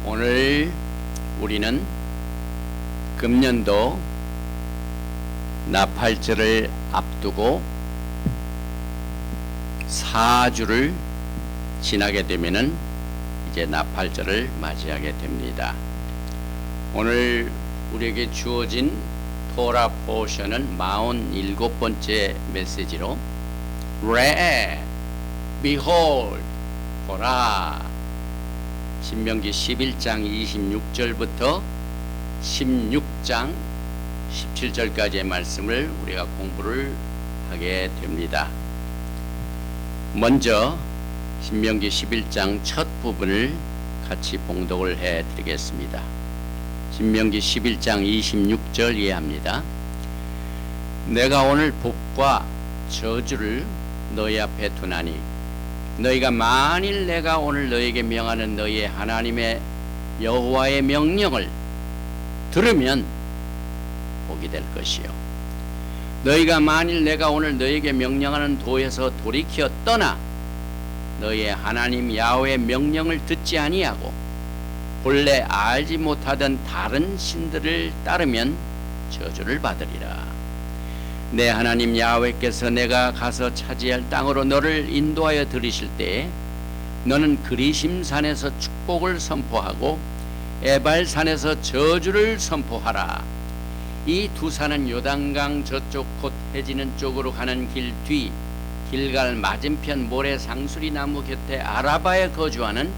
오늘 우리는 금년도 나팔절을 앞두고 4주를 지나게 되면은 이제 나팔절을 맞이하게 됩니다. 오늘 우리에게 주어진 토라 포션은 47번째 메시지로 Read, Behold, 보라, 신명기 11장 26절부터 16장 17절까지의 말씀을 우리가 공부를 하게 됩니다. 먼저 신명기 11장 첫 부분을 같이 봉독을 해 드리겠습니다. 신명기 11장 26절 이해합니다. 내가 오늘 복과 저주를 너희 앞에 두나니 너희가 만일 내가 오늘 너희에게 명하는 너희의 하나님의 여호와의 명령을 들으면 복이 될 것이요, 너희가 만일 내가 오늘 너희에게 명령하는 도에서 돌이켜 떠나 너희의 하나님 야훼의 명령을 듣지 아니하고 본래 알지 못하던 다른 신들을 따르면 저주를 받으리라. 내 하나님 야훼께서 내가 가서 차지할 땅으로 너를 인도하여 들이실 때에 너는 그리심산에서 축복을 선포하고 에발산에서 저주를 선포하라. 이 두 산은 요단강 저쪽 곧 해지는 쪽으로 가는 길 뒤 길갈 맞은편 모래 상수리 나무 곁에 아라바에 거주하는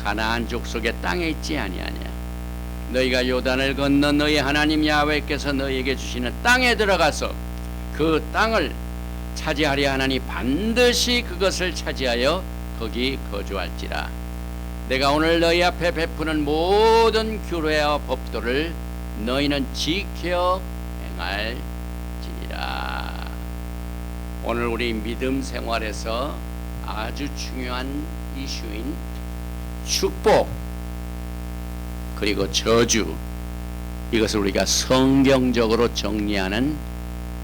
가나안 족속의 땅에 있지 아니하냐. 너희가 요단을 건너 너희 하나님 야훼께서 너희에게 주시는 땅에 들어가서 그 땅을 차지하려 하나니 반드시 그것을 차지하여 거기 거주할지라. 내가 오늘 너희 앞에 베푸는 모든 규례와 법도를 너희는 지켜 행할지니라. 오늘 우리 믿음 생활에서 아주 중요한 이슈인 축복 그리고 저주, 이것을 우리가 성경적으로 정리하는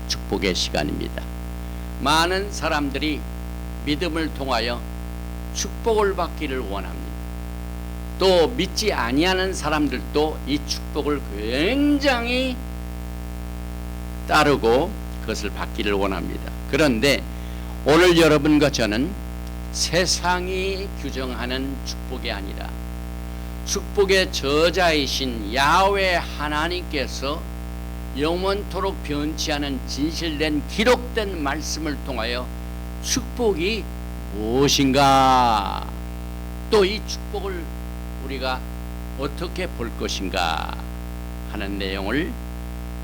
축복의 시간입니다. 많은 사람들이 믿음을 통하여 축복을 받기를 원합니다. 또 믿지 아니하는 사람들도 이 축복을 굉장히 따르고 그것을 받기를 원합니다. 그런데 오늘 여러분과 저는 세상이 규정하는 축복이 아니라 축복의 저자이신 야훼 하나님께서 영원토록 변치 않은 진실된 기록된 말씀을 통하여 축복이 무엇인가, 또 이 축복을 우리가 어떻게 볼 것인가 하는 내용을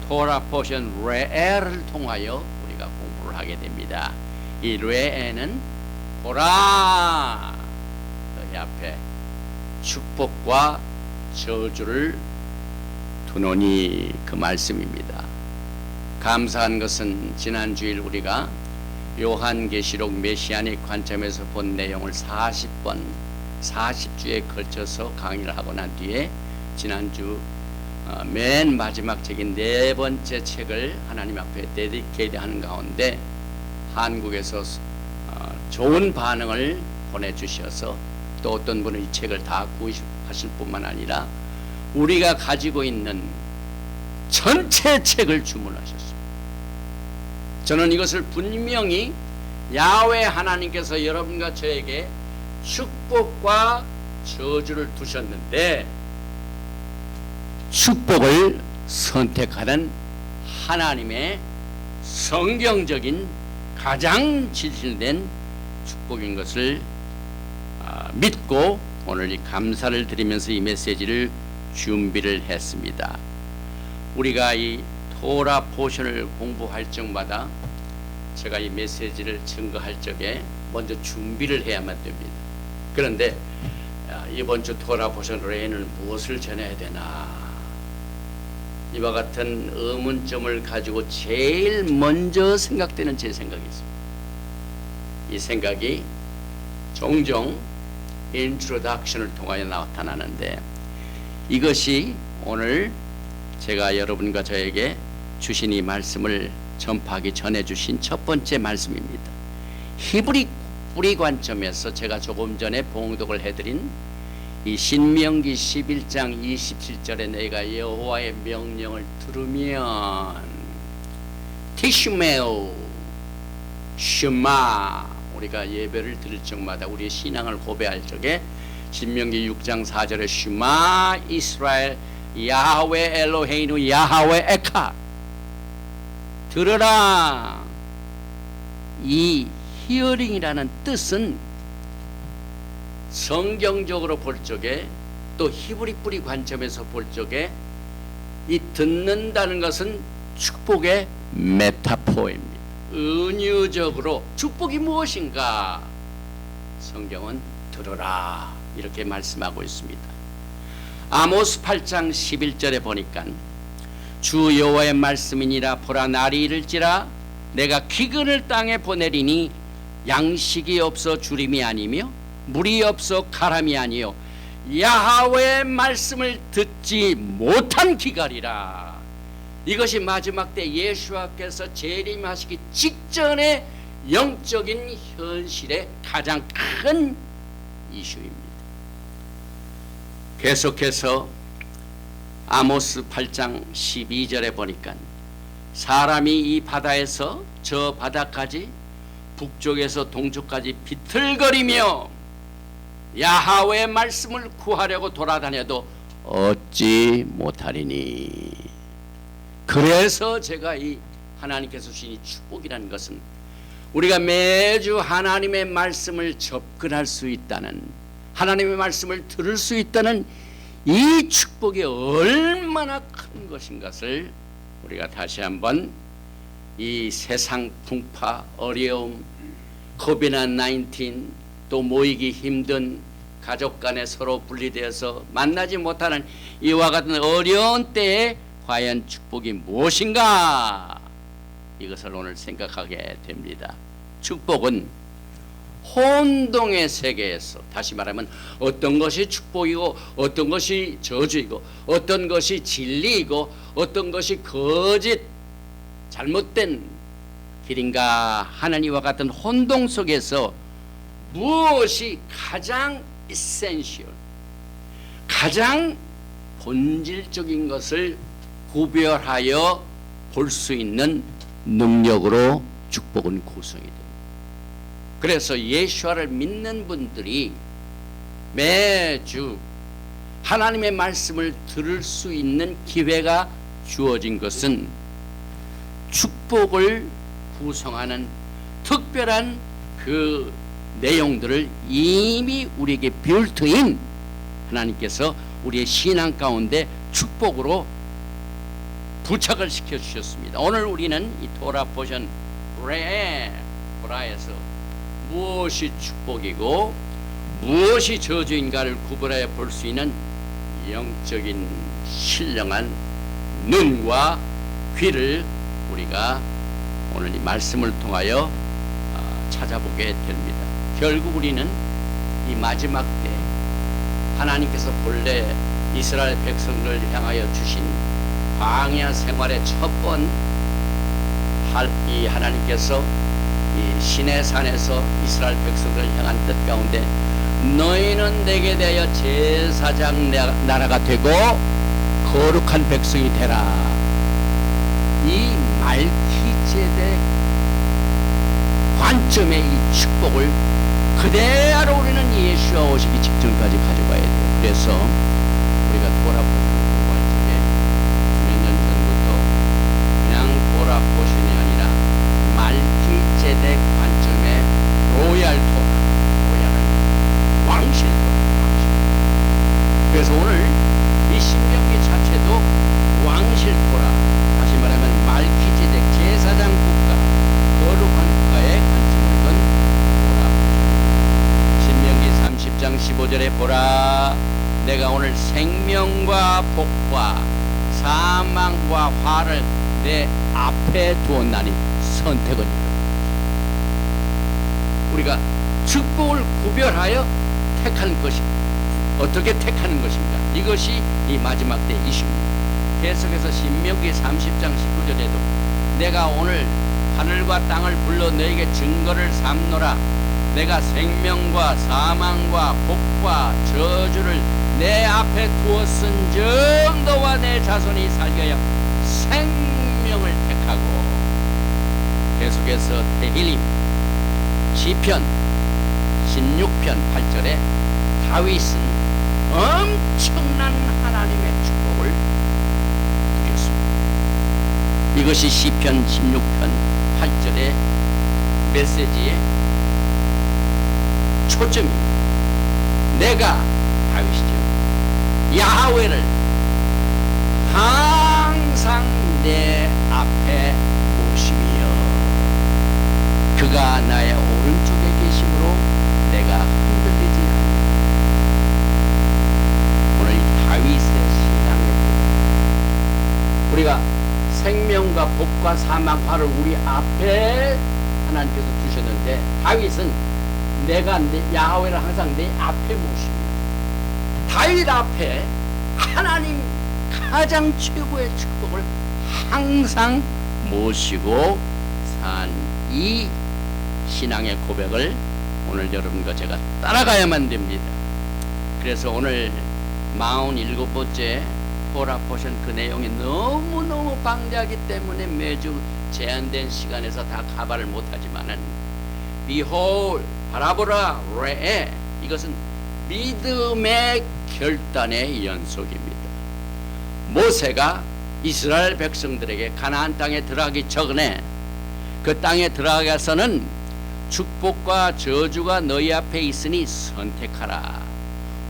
토라 포션 레에를 통하여 우리가 공부를 하게 됩니다. 이 레에는 보라, 너희 앞에 축복과 저주를 두노니 그 말씀입니다. 감사한 것은 지난 주일 우리가 요한계시록 메시아닉 관점에서 본 내용을 40주에 걸쳐서 강의를 하고 난 뒤에 지난주 맨 마지막 책인 4번째 책을 하나님 앞에 데디케이트하는 가운데 한국에서 좋은 반응을 보내주셔서 또 어떤 분은 이 책을 다 구입하실 뿐만 아니라 우리가 가지고 있는 전체 책을 주문하셨습니다. 저는 이것을 분명히 야훼 하나님께서 여러분과 저에게 축복과 저주를 두셨는데 축복을 선택하는 하나님의 성경적인 가장 진실된 축복인 것을 믿고 오늘 이 감사를 드리면서 이 메시지를 준비를 했습니다. 우리가 이 토라 포션을 공부할 적마다 제가 이 메시지를 증거할 적에 먼저 준비를 해야만 됩니다. 그런데 이번 주 토라 포션 레에는 무엇을 전해야 되나, 이와 같은 의문점을 가지고 제일 먼저 생각되는 제 생각이 있습니다. 이 생각이 종종 인트로덕션을 통하여 나타나는데 이것이 오늘 제가 여러분과 저에게 주신 이 말씀을 전파하기 전에 주신 첫 번째 말씀입니다. 히브리 뿌리 관점에서 제가 조금 전에 봉독을 해드린 이 신명기 11장 27절에 너희가 여호와의 명령을 들으면 티슈메오 슈마, 우리가 예배를 드릴 적마다 우리의 신앙을 고백할 적에 신명기 6장 4절에 슈마 이스라엘 야하웨 엘로헤이누 야하웨 에카, 들으라. 이 히어링이라는 뜻은 성경적으로 볼 적에 또 히브리 뿌리 관점에서 볼 적에 이 듣는다는 것은 축복의 메타포입니다. 은유적으로 축복이 무엇인가? 성경은 들으라 이렇게 말씀하고 있습니다. 아모스 8장 11절에 보니까 주 여호와의 말씀이니라. 보라, 날이 이를지라 내가 기근을 땅에 보내리니 양식이 없어 주림이 아니며 물이 없어 가람이 아니요 야하웨의 말씀을 듣지 못한 기갈이라. 이것이 마지막 때 예수와께서 재림하시기 직전의 영적인 현실의 가장 큰 이슈입니다. 계속해서 아모스 8장 12절에 보니까 사람이 이 바다에서 저 바다까지 북쪽에서 동쪽까지 비틀거리며 야하웨의 말씀을 구하려고 돌아다녀도 얻지 못하리니. 그래서 제가 이 하나님께서 주신 이 축복이라는 것은 우리가 매주 하나님의 말씀을 접근할 수 있다는, 하나님의 말씀을 들을 수 있다는 이 축복이 얼마나 큰 것인 것을 우리가 다시 한번 이 세상 풍파, 어려움, 코비드-19, 또 모이기 힘든 가족 간에 서로 분리되어서 만나지 못하는 이와 같은 어려운 때에 과연 축복이 무엇인가? 이것을 오늘 생각하게 됩니다. 축복은 혼동의 세계에서, 다시 말하면 어떤 것이 축복이고 어떤 것이 저주이고 어떤 것이 진리이고 어떤 것이 거짓 잘못된 길인가 하는 이와 같은 혼동 속에서 무엇이 가장 이센셜, 가장 본질적인 것을 구별하여 볼 수 있는 능력으로 축복은 구성이 됩니다. 그래서 예수와를 믿는 분들이 매주 하나님의 말씀을 들을 수 있는 기회가 주어진 것은 축복을 구성하는 특별한 그 내용들을 이미 우리에게 빌트인 하나님께서 우리의 신앙 가운데 축복으로 부착을 시켜 주셨습니다. 오늘 우리는 이 토라 포션 보라에서 무엇이 축복이고 무엇이 저주인가를 구분해 볼 수 있는 영적인 신령한 눈과 귀를 우리가 오늘 이 말씀을 통하여 찾아보게 됩니다. 결국 우리는 이 마지막 때 하나님께서 본래 이스라엘 백성을 향하여 주신 광야 생활의 첫 번 이 하나님께서 이 시내산에서 이스라엘 백성을 향한 뜻 가운데 너희는 내게 대하여 제사장 나라가 되고 거룩한 백성이 되라. 이 말기제덱 관점의 이 축복을 그대로 우리는 예수와 오시기 직전까지 가져가야 돼요. 그래서 우리가 돌아보시는 공부할 적에 몇 년 전부터 그냥 돌아보시니 아니라 말기제덱 관점의 로얄 토라, 로얄은 왕실 토라, 왕실. 그래서 오늘 이 신명기 자체도 왕실 토라, 다시 말하면 말기제덱 제사장 국가, 거룩한 국가의 관점을 둔 토라. 신명기 30장 15절에 보라, 내가 오늘 생명과 복과 사망과 화를 내 앞에 두었나니 선택은 우리가 축복을 구별하여 택하는 것이 어떻게 택하는 것인가, 이것이 이 마지막 때 이슈입니다. 계속해서 신명기 30장 19절에도 내가 오늘 하늘과 땅을 불러 너에게 증거를 삼노라. 내가 생명과 사망과 복과 저주를 내 앞에 두었은즉 너와 내 자손이 살게 생명을 택하고. 계속해서 테힐림 시편 16편 8절에 다윗은 엄청난 하나님의 축복을 누렸습니다. 이것이 시편 16편 8절의 메시지의 초점이 내가 다윗이죠. 야훼를 항상 내 앞에 모시며 그가 나의 오른쪽에 계심으로 내가 흔들리지 않는다. 오늘 이 다윗의 신앙의 우리가 생명과 복과 사망과를 우리 앞에 하나님께서 두셨는데 다윗은 내가 야훼를 항상 내 앞에 모십니다. 다윗 앞에 하나님 가장 최고의 축복을 항상 모시고 산 이 신앙의 고백을 오늘 여러분과 제가 따라가야만 됩니다. 그래서 오늘 47번째 토라 포션 그 내용이 너무너무 방대하기 때문에 매주 제한된 시간에서 다 가발을 못하지만은 Behold, 바라보라, 레에 이것은 믿음의 결단의 연속입니다. 모세가 이스라엘 백성들에게 가나안 땅에 들어가기 전에 그 땅에 들어가서는 축복과 저주가 너희 앞에 있으니 선택하라.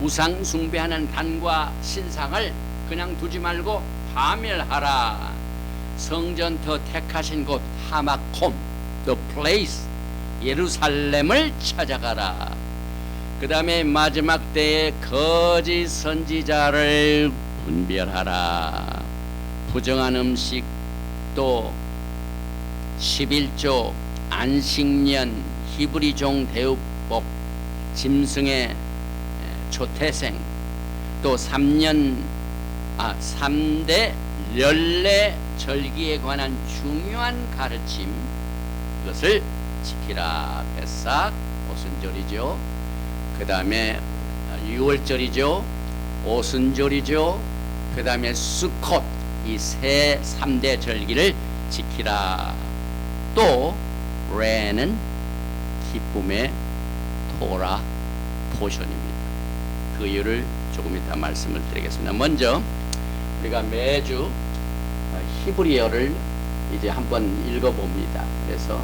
우상 숭배하는 단과 신상을 그냥 두지 말고 파멸하라. 성전 더 택하신 곳 하마콤 the place 예루살렘을 찾아가라. 그 다음에 마지막 때에 거짓 선지자를 분별하라. 부정한 음식 또 11조 안식년 히브리종 대우법 짐승의 초태생 또 3대 연례 절기에 관한 중요한 가르침 이것을 지키라. 베삭 오순절이죠. 그 다음에 6월절이죠. 오순절이죠. 그 다음에 수콧 이 세 3대 절기를 지키라. 또 레는 기쁨의 토라 포션입니다. 그 이유를 조금 이따 말씀을 드리겠습니다. 먼저 우리가 매주 히브리어를 이제 한번 읽어봅니다. 그래서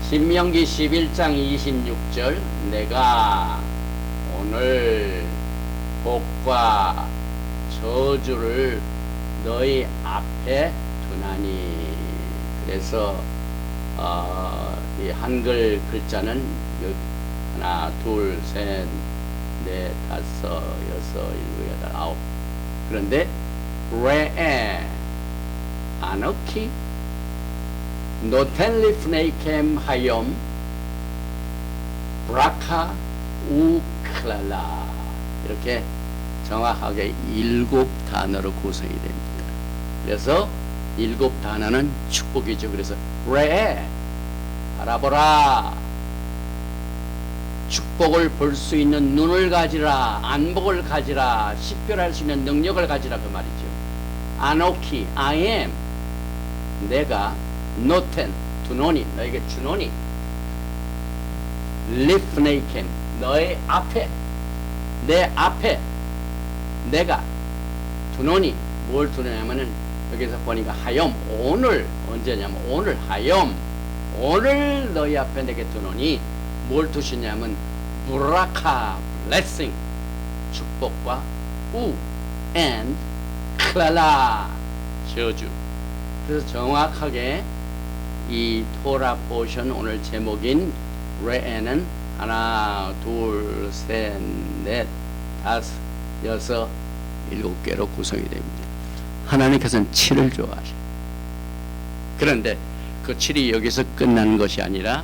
신명기 11장 26절 내가 오늘 복과 저주를 너희 앞에 두나니. 그래서 이 한글 글자는 하나, 둘, 셋, 넷, 다섯, 여섯, 일곱, 여덟, 아홉. 그런데 레에 아노키 노텐 리프네이켐 하염 브라카 우클랄라 이렇게 정확하게 7단어로 구성이 됩니다. 그래서 7단어는 축복이죠. 그래서 레에 바라보라. 축복을 볼 수 있는 눈을 가지라. 안복을 가지라. 식별할 수 있는 능력을 가지라 그 말이죠. 아노키 I am 내가 노텐 두노니 너에게 주노니 리프네이켐 너의 앞에 내 앞에 내가 두노니 뭘 두느냐면은 여기서 보니까 하염 오늘 언제냐면 오늘 하염 오늘 너희 앞에 내게 두노니 뭘 두시냐면 브라카 블레싱 축복과 우 and 클랄라 저주. 그래서 정확하게 이 토라 포션 오늘 제목인 레에는 하나 둘 셋 넷 다섯 여섯 7개로 구성이 됩니다. 하나님께서는 7을 좋아하셔요. 그런데 그 7이 여기서 끝나는 것이 아니라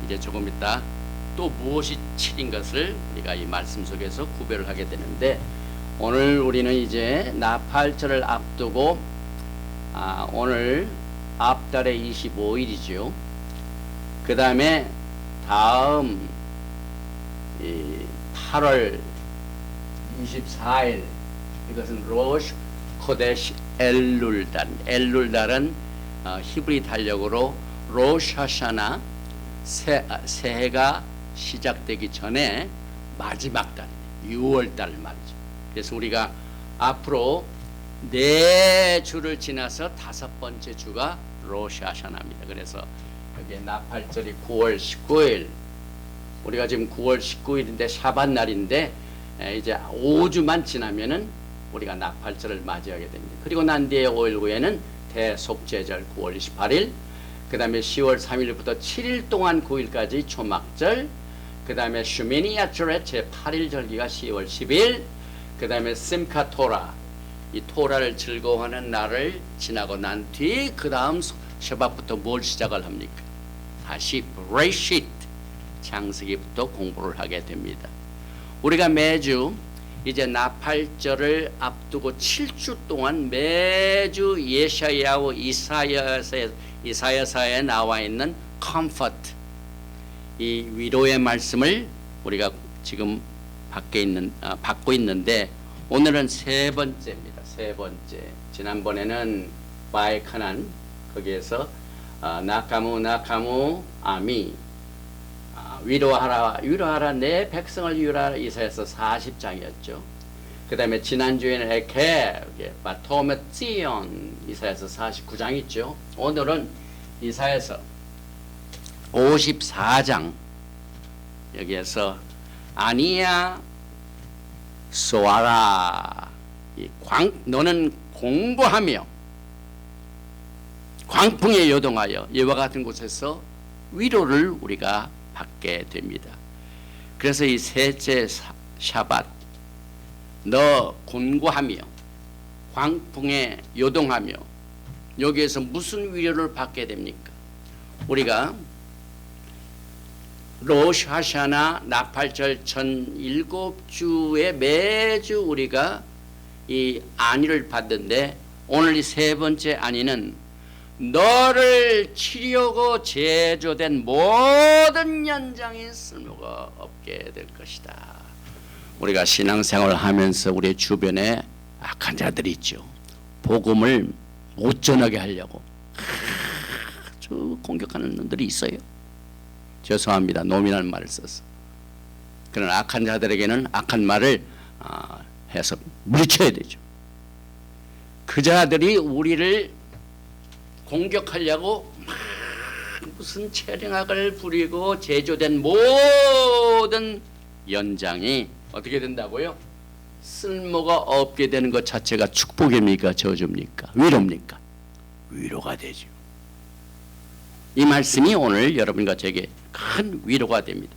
이제 조금 있다 또 무엇이 7인 것을 우리가 이 말씀 속에서 구별을 하게 되는데 오늘 우리는 이제 나팔절을 앞두고 오늘 앞달의 25일이죠. 그 다음에 다음 이 8월 24일 이것은 로시 코데시 엘룰달. 엘룰달은 히브리 달력으로 로샤샤나 새해가 시작되기 전에 마지막 달 6월달 말이죠. 그래서 우리가 앞으로 4주를 지나서 5번째 주가 로샤샤나입니다. 그래서 여기에 나팔절이 9월 19일, 우리가 지금 9월 19일인데 샤밧 날인데 이제 5주만 지나면은 우리가 나팔절을 맞이하게 됩니다. 그리고 난 뒤에 5일 후에는 대속죄절 9월 28일, 그 다음에 10월 3일부터 7일 동안 9일까지 초막절, 그 다음에 슈미니 아초렛 제8일 절기가 10월 10일, 그 다음에 심카 토라, 이 토라를 즐거워하는 날을 지나고 난 뒤 그 다음 샤밧부터 뭘 시작을 합니까? 다시 브레이시트 창세기부터 공부를 하게 됩니다. 우리가 매주 이제 나팔절을 앞두고 7주 동안 매주 예샤야와 이사야서에 나와 있는 comfort, 이 위로의 말씀을 우리가 지금 받고 있는데 오늘은 3번째입니다. 3번째. 지난번에는 바에카난 거기에서 나카무 아미, 위로하라 내 백성을 위로하라 이사야서 40장이었죠. 그 다음에 지난주에는 에케 바토메 찌온 이사야서 49장 있죠. 오늘은 이사야서 54장 여기에서 아니야 소아라, 너는 공고하며 광풍에 요동하여 이와 같은 곳에서 위로를 우리가 받게 됩니다. 그래서 이 셋째 샤밧, 너 곤고하며 광풍에 요동하며, 여기에서 무슨 위로를 받게 됩니까? 우리가 로시 하샤나 나팔절 전 7주에 매주 우리가 이 안위를 받는데, 오늘 이 3번째 안위는 너를 치려고 제조된 모든 연장이 쓸모가 없게 될 것이다. 우리가 신앙생활을 하면서 우리 주변에 악한 자들이 있죠. 복음을 못 전하게 하려고 아주 공격하는 놈들이 있어요. 죄송합니다. 노민한 말을 써서. 그런 악한 자들에게는 악한 말을 해서 물리쳐야 되죠. 그 자들이 우리를 공격하려고 무슨 체령학을 부리고 제조된 모든 연장이 어떻게 된다고요? 쓸모가 없게 되는 것 자체가 축복입니까? 저주입니까? 위로입니까? 위로가 되죠. 이 말씀이 오늘 여러분과 제게 큰 위로가 됩니다.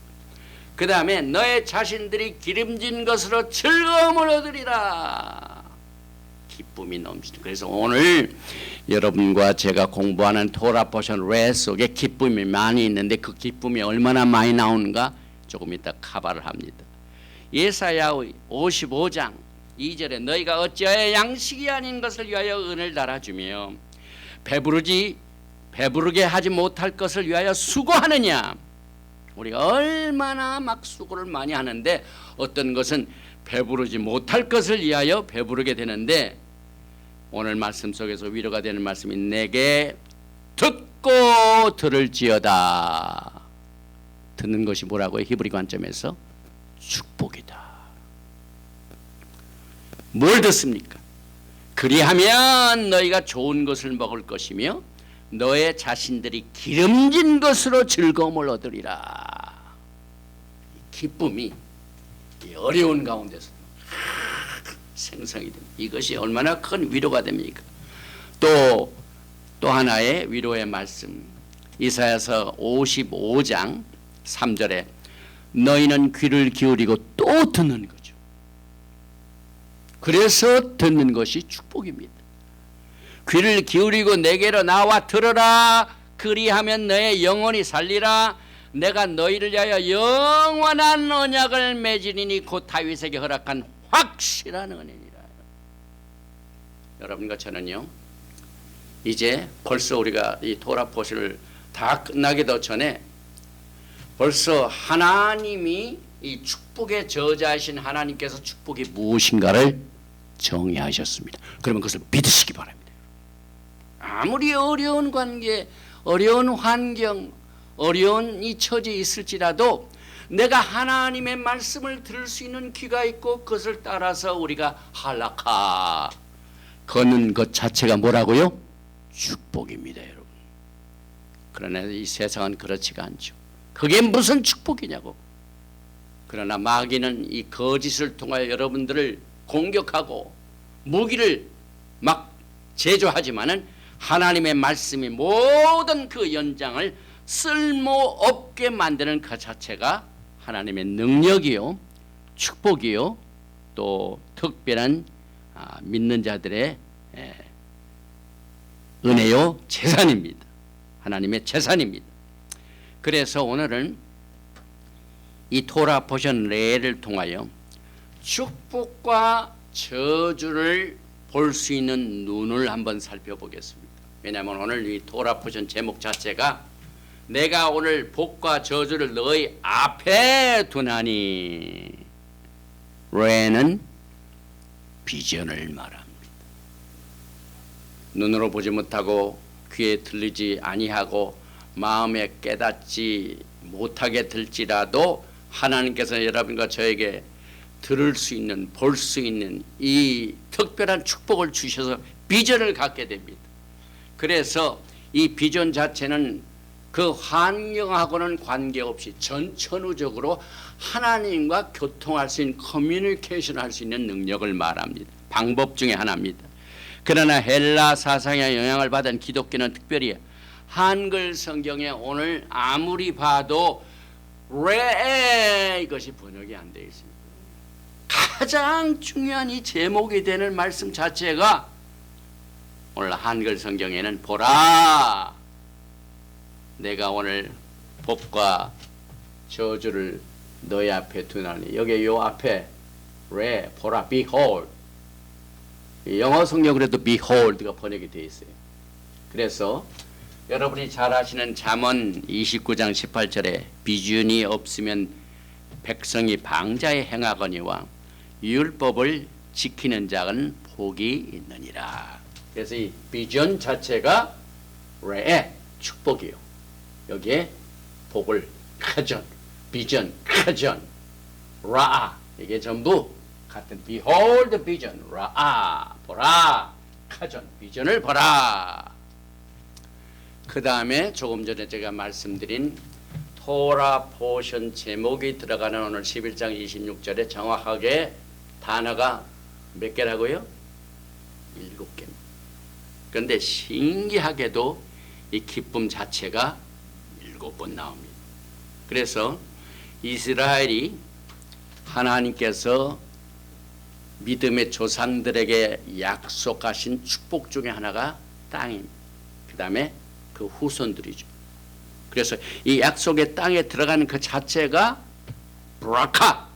그 다음에 너의 자신들이 기름진 것으로 즐거움을 얻으리라. 기쁨이 넘치는. 그래서 오늘 여러분과 제가 공부하는 토라 포션 레 속에 기쁨이 많이 있는데 그 기쁨이 얼마나 많이 나오는가 조금 이따 커버를 합니다. 예사야 55장 2절에 너희가 어찌하여 양식이 아닌 것을 위하여 은을 달아주며 배부르게 하지 못할 것을 위하여 수고하느냐. 우리가 얼마나 막 수고를 많이 하는데 어떤 것은 배부르지 못할 것을 위하여 배부르게 되는데, 오늘 말씀 속에서 위로가 되는 말씀이 내게 듣고 들을지어다. 듣는 것이 뭐라고요? 히브리 관점에서 축복이다. 뭘 듣습니까? 그리하면 너희가 좋은 것을 먹을 것이며 너의 자신들이 기름진 것으로 즐거움을 얻으리라. 기쁨이 어려운 가운데서 생성이 됩니다. 이것이 얼마나 큰 위로가 됩니까? 또 하나의 위로의 말씀, 이사야서 55장 3절에 너희는 귀를 기울이고 또 듣는 거죠. 그래서 듣는 것이 축복입니다. 귀를 기울이고 내게로 나와 들으라. 그리하면 너의 영혼이 살리라. 내가 너희를 위하여 영원한 언약을 맺으리니 곧 다윗에게 허락한 확실한 은혜니라. 여러분과 저는요, 이제 벌써 우리가 이 토라 포션을 다 끝나기도 전에 벌써 하나님이 이 축복의 저자이신 하나님께서 축복이 무엇인가를 정의하셨습니다. 그러면 그것을 믿으시기 바랍니다. 아무리 어려운 관계, 어려운 환경, 어려운 이 처지에 있을지라도 내가 하나님의 말씀을 들을 수 있는 귀가 있고 그것을 따라서 우리가 할라카 걷는 것 자체가 뭐라고요? 축복입니다, 여러분. 그러나 이 세상은 그렇지가 않죠. 그게 무슨 축복이냐고. 그러나 마귀는 이 거짓을 통하여 여러분들을 공격하고 무기를 막 제조하지만은 하나님의 말씀이 모든 그 연장을 쓸모없게 만드는 그 자체가 하나님의 능력이요, 축복이요, 또 특별한 믿는 자들의 은혜요, 재산입니다. 하나님의 재산입니다. 그래서 오늘은 이 토라 포션 레를 통하여 축복과 저주를 볼 수 있는 눈을 한번 살펴보겠습니다. 왜냐하면 오늘 이 토라 포션 제목 자체가 내가 오늘 복과 저주를 너희 앞에 두나니, 레는 비전을 말합니다. 눈으로 보지 못하고 귀에 들리지 아니하고 마음에 깨닫지 못하게 들지라도 하나님께서 여러분과 저에게 들을 수 있는, 볼 수 있는 이 특별한 축복을 주셔서 비전을 갖게 됩니다. 그래서 이 비전 자체는 그 환경하고는 관계없이 전천후적으로 하나님과 교통할 수 있는, 커뮤니케이션 할 수 있는 능력을 말합니다. 방법 중에 하나입니다. 그러나 헬라 사상의 영향을 받은 기독교는 특별히 한글 성경에 오늘 아무리 봐도 레 이것이 번역이 안 되어 있습니다. 가장 중요한 이 제목이 되는 말씀 자체가 오늘 한글 성경에는 보라, 내가 오늘 복과 저주를 너희 앞에 두나니, 여기 요 앞에 레, 보라, behold. 영어 성경 그래도 behold가 번역이 되어 있어요. 그래서 여러분이 잘 아시는 잠언 29장 18절에 비전이 없으면 백성이 방자에 행하거니와 율법을 지키는 자는 복이 있느니라. 그래서 이 비전 자체가 레, 축복이요. 여기에 복을 카전, 비전, 카전, 라, 이게 전부 같은 behold vision, 라, 보라, 카전, 비전을 보라. 그 다음에 조금 전에 제가 말씀드린 토라 포션 제목이 들어가는 오늘 11장 26절에 정확하게 단어가 몇 개라고요? 7개입니다. 그런데 신기하게도 이 기쁨 자체가 7번 나옵니다. 그래서 이스라엘이 하나님께서 믿음의 조상들에게 약속하신 축복 중에 하나가 땅입니다. 그 다음에 그 후손들이죠. 그래서 이 약속의 땅에 들어가는 그 자체가 브라카,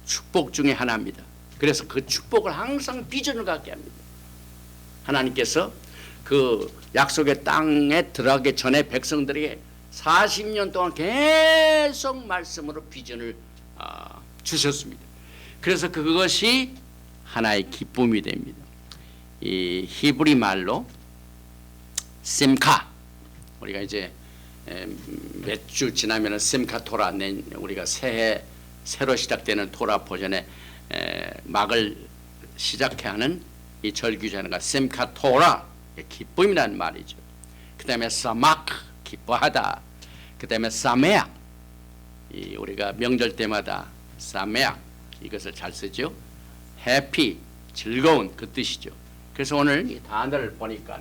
축복 중에 하나입니다. 그래서 그 축복을 항상 비전을 갖게 합니다. 하나님께서 그 약속의 땅에 들어가기 전에 백성들에게 40년 동안 계속 말씀으로 비전을 주셨습니다. 그래서 그것이 하나의 기쁨이 됩니다. 이 히브리 말로 심카, 우리가 이제 몇 주 지나면은 심카 토라, 우리가 새해 새로 시작되는 토라 포전의 막을 시작해 하는 이 절기자가 심카 토라, 기쁨이라는 말이죠. 그 다음에 사마크, 기뻐하다. 그 다음에 사메악, 우리가 명절 때마다 사메악, 이것을 잘 쓰죠. 해피, 즐거운, 그 뜻이죠. 그래서 오늘 이 단어를 보니까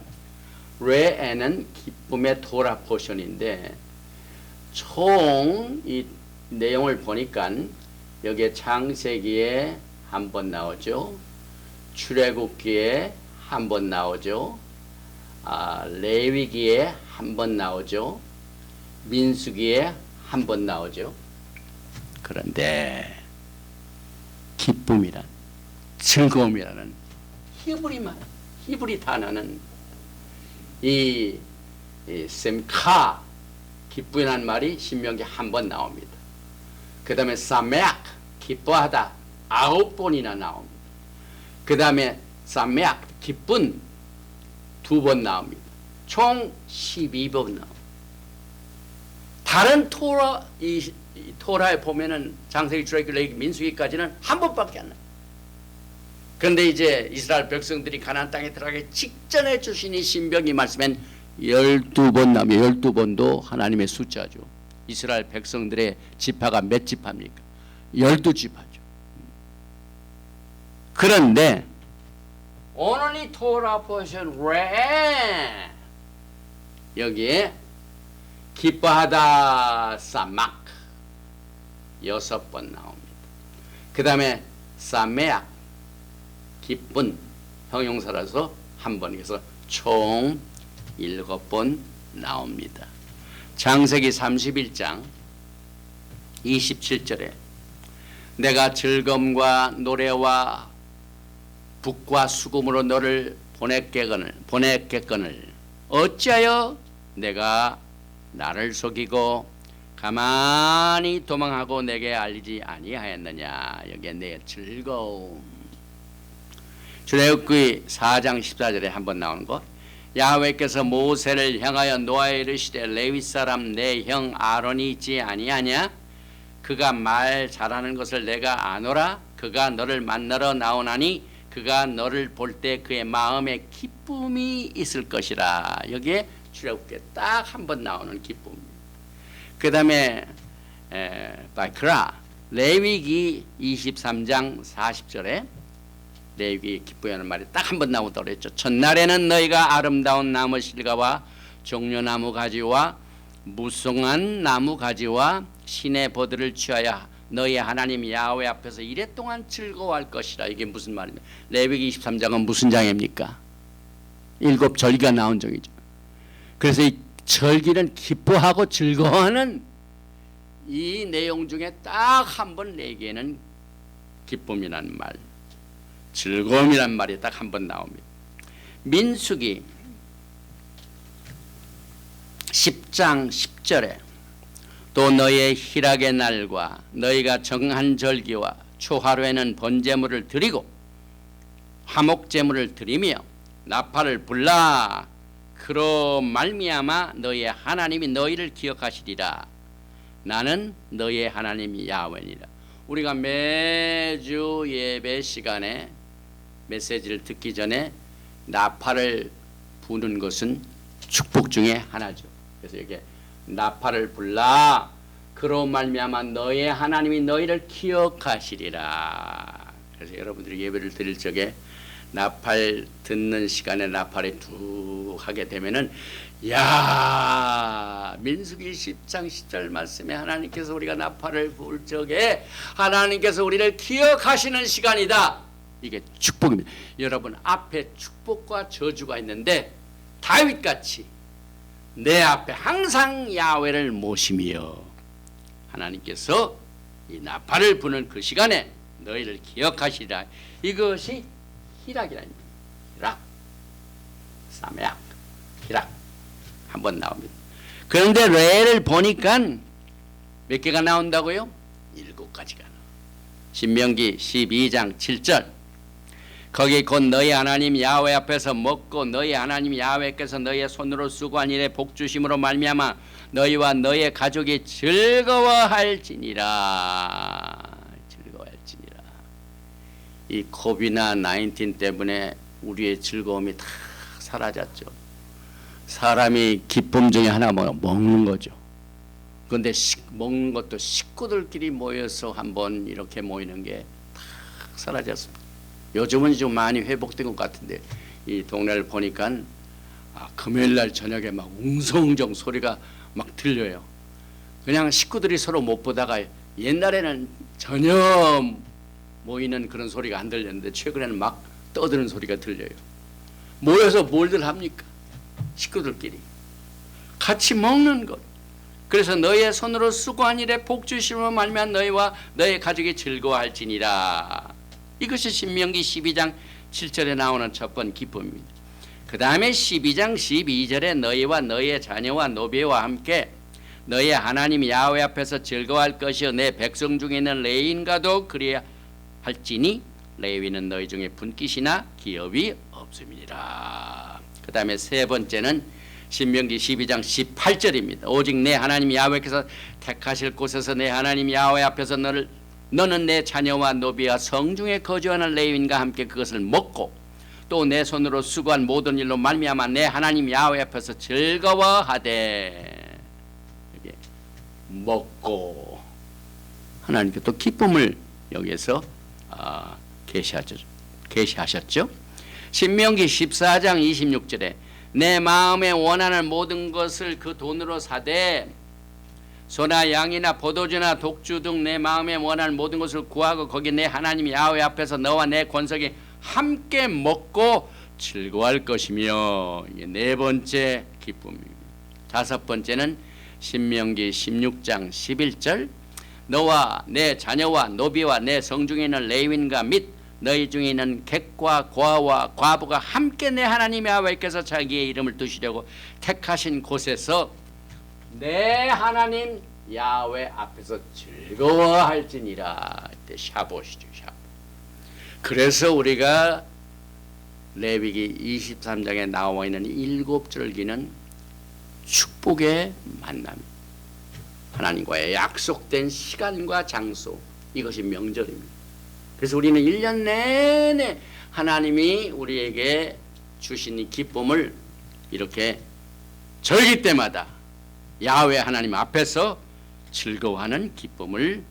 레에는 기쁨의 토라 포션인데 총 이 내용을 보니까 여기에 창세기에 한 번 나오죠. 출애굽기에 한 번 나오죠. 레위기에 한 번 나오죠. 민수기에 한 번 나오죠. 그런데 기쁨이란, 즐거움이라는 히브리 단어는 이 셈카, 기쁨이라는 말이 신명기 한 번 나옵니다. 그 다음에 사메악 기뻐하다 9번이나 나옵니다. 그 다음에 사메악 기쁜 2번 나옵니다. 총 12번 나옵니다. 다른 이 토라에 보면은 장세기, 출애굽기, 레위기, 민수기까지는 한 번밖에 안 나요. 그런데 이제 이스라엘 백성들이 가나안 땅에 들어가기 직전에 주신 이 신명기 말씀엔 12번 나오면 12번도 하나님의 숫자죠. 이스라엘 백성들의 지파가 몇 지파입니까? 12지파죠. 그런데 오늘 이 토라 포션 왜 여기에 기뻐하다 사막 6번 나옵니다. 그 다음에 사메악 기쁜 형용사라서 한 번, 그래서 총 7번 나옵니다. 창세기 31장 27절에 내가 즐거움과 노래와 북과 수금으로 너를 보냈겠거늘 어찌하여 내가 나를 속이고 가만히 도망하고 내게 알리지 아니하였느냐. 여기에 내 즐거움. 출애굽기 4장 14절에 한번 나오는 것. 야훼께서 모세를 향하여 노아에 이르시되 레위 사람 내 형 아론이 있지 아니하냐. 그가 말 잘하는 것을 내가 아노라. 그가 너를 만나러 나오나니 그가 너를 볼 때 그의 마음에 기쁨이 있을 것이라. 여기에 출애굽기에 딱 한 번 나오는 기쁨입니다. 그 다음에 바이크라 레위기 23장 40절에 레위기 기쁘여하는 말이 딱 한 번 나오더라 했죠. 첫날에는 너희가 아름다운 나무 실과와 종려나무 가지와 무성한 나무 가지와 신의 버들을 취하여 너희 하나님 야훼 앞에서 이랫동안 즐거워할 것이라. 이게 무슨 말입니까? 레위기 23장은 무슨 장입니까? 7절기가 나온 장이죠. 그래서 이 절기는 기뻐하고 즐거워하는 이 내용 중에 딱 한 번 내기에는 기쁨이라는 말, 즐거움이라는 말이 딱 한 번 나옵니다. 민수기 10장 10절에 또 너희의 희락의 날과 너희가 정한 절기와 초하루에는 번제물을 드리고 화목제물을 드리며 나팔을 불라. 그로 말미암아 너희의 하나님이 너희를 기억하시리라. 나는 너희의 하나님이 야훼니라. 우리가 매주 예배 시간에 메시지를 듣기 전에 나팔을 부는 것은 축복 중에 하나죠. 그래서 이게 나팔을 불라. 그로 말미암아 너희의 하나님이 너희를 기억하시리라. 그래서 여러분들이 예배를 드릴 적에 나팔 듣는 시간에 나팔이 툭 하게 되면은 야, 민수기 10장 10절 말씀에 하나님께서 우리가 나팔을 불 적에 하나님께서 우리를 기억하시는 시간이다. 이게 축복입니다. 여러분 앞에 축복과 저주가 있는데 다윗같이 내 앞에 항상 야훼를 모시며 하나님께서 이 나팔을 부는 그 시간에 너희를 기억하시리라. 이것이 희락이라는 겁니다. 희락, 사메악, 희락 한번 나옵니다. 그런데 레를 보니까 몇 개가 나온다고요? 7가지가 나와요. 신명기 12장 7절 거기 곧 너희 하나님 야훼 앞에서 먹고 너희 하나님 야훼께서 너희의 손으로 수고한 일에 복 주심으로 말미암아 너희와 너희의 가족이 즐거워할지니라. 이 코비나 19 때문에 우리의 즐거움이 다 사라졌죠. 사람이 기쁨 중에 하나 먹는 거죠. 그런데 먹는 것도 식구들끼리 모여서 한번 이렇게 모이는 게 다 사라졌습니다. 요즘은 좀 많이 회복된 것 같은데 이 동네를 보니까 금요일날 저녁에 막 웅성웅성 소리가 막 들려요. 그냥 식구들이 서로 못 보다가 옛날에는 전혀 모이는 그런 소리가 안 들렸는데 최근에는 막 떠드는 소리가 들려요. 모여서 뭘들 합니까? 식구들끼리 같이 먹는 것. 그래서 너희의 손으로 수고한 일에 복 주심으로 말미암아 너희와 너희 가족이 즐거워할지니라. 이것이 신명기 12장 7절에 나오는 첫 번 기쁨입니다. 그 다음에 12장 12절에 너희와 너희의 자녀와 노비와 함께 너희 하나님 야훼 앞에서 즐거워할 것이요 내 백성 중에 있는 레위인과도 그래야 할지니 레위는 너희 중에 분깃이나 기업이 없음이니라. 그 다음에 세 번째는 신명기 12장 18절입니다. 오직 내 하나님 야훼께서 택하실 곳에서 내 하나님 야훼 앞에서 너는 내 자녀와 노비와 성중에 거주하는 레위인과 함께 그것을 먹고 또 내 손으로 수고한 모든 일로 말미암아 내 하나님 야훼 앞에서 즐거워하되. 이게 먹고 하나님께 또 기쁨을 여기에서 계시하셨죠. 신명기 14장 26절에 내 마음에 원하는 모든 것을 그 돈으로 사되 소나 양이나 포도주나 독주 등 내 마음에 원하는 모든 것을 구하고 거기 내 하나님 야훼 앞에서 너와 내 권속이 함께 먹고 즐거워할 것이며. 이게 네 번째 기쁨입니다. 다섯 번째는 신명기 16장 11절 너와 내 자녀와 노비와 내 성중에 있는 레위인과 및 너희 중에 있는 객과 고아와 과부가 함께 내 하나님 야훼께서 자기의 이름을 두시려고 택하신 곳에서 내 하나님 야훼 앞에서 즐거워할지니라. 이때 샤봇이죠. 샤봇. 그래서 우리가 레위기 23장에 나와 있는 7절기는 축복의 만남, 하나님과의 약속된 시간과 장소, 이것이 명절입니다. 그래서 우리는 1년 내내 하나님이 우리에게 주신 이 기쁨을 이렇게 절기 때마다 야훼 하나님 앞에서 즐거워하는 기쁨을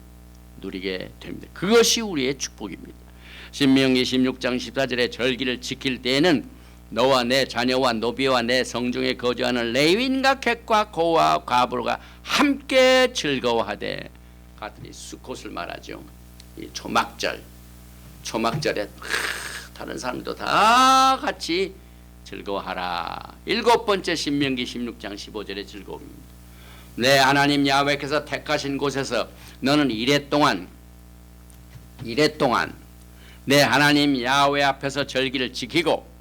누리게 됩니다. 그것이 우리의 축복입니다. 신명기 16장 14절에 절기를 지킬 때에는 너와 내 자녀와 노비와 내 성중에 거주하는 레위인과 객과 고와 과부가 함께 즐거워하되. 같은 이 수콧을 말하죠. 이 초막절에 다른 사람도 다 같이 즐거워하라. 일곱 번째 신명기 16장 15절의 즐거움입니다. 내 하나님 야훼께서 택하신 곳에서 너는 이래 동안 내 하나님 야훼 앞에서 절기를 지키고.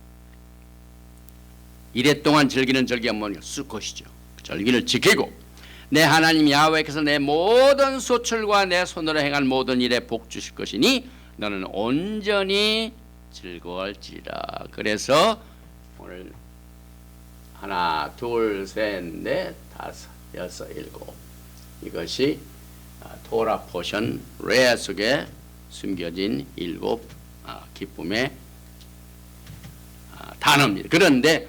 이래 동안 즐기는 절기가 뭐냐? 수콧이죠. 절기를 지키고 내 하나님 야훼께서 내 모든 소출과 내 손으로 행할 모든 일에 복 주실 것이니 너는 온전히 즐거워할지라. 그래서 오늘 하나, 둘, 셋, 넷, 다섯, 여섯, 일곱, 이것이 토라 포션 레 속에 숨겨진 7 기쁨의 단어입니다. 그런데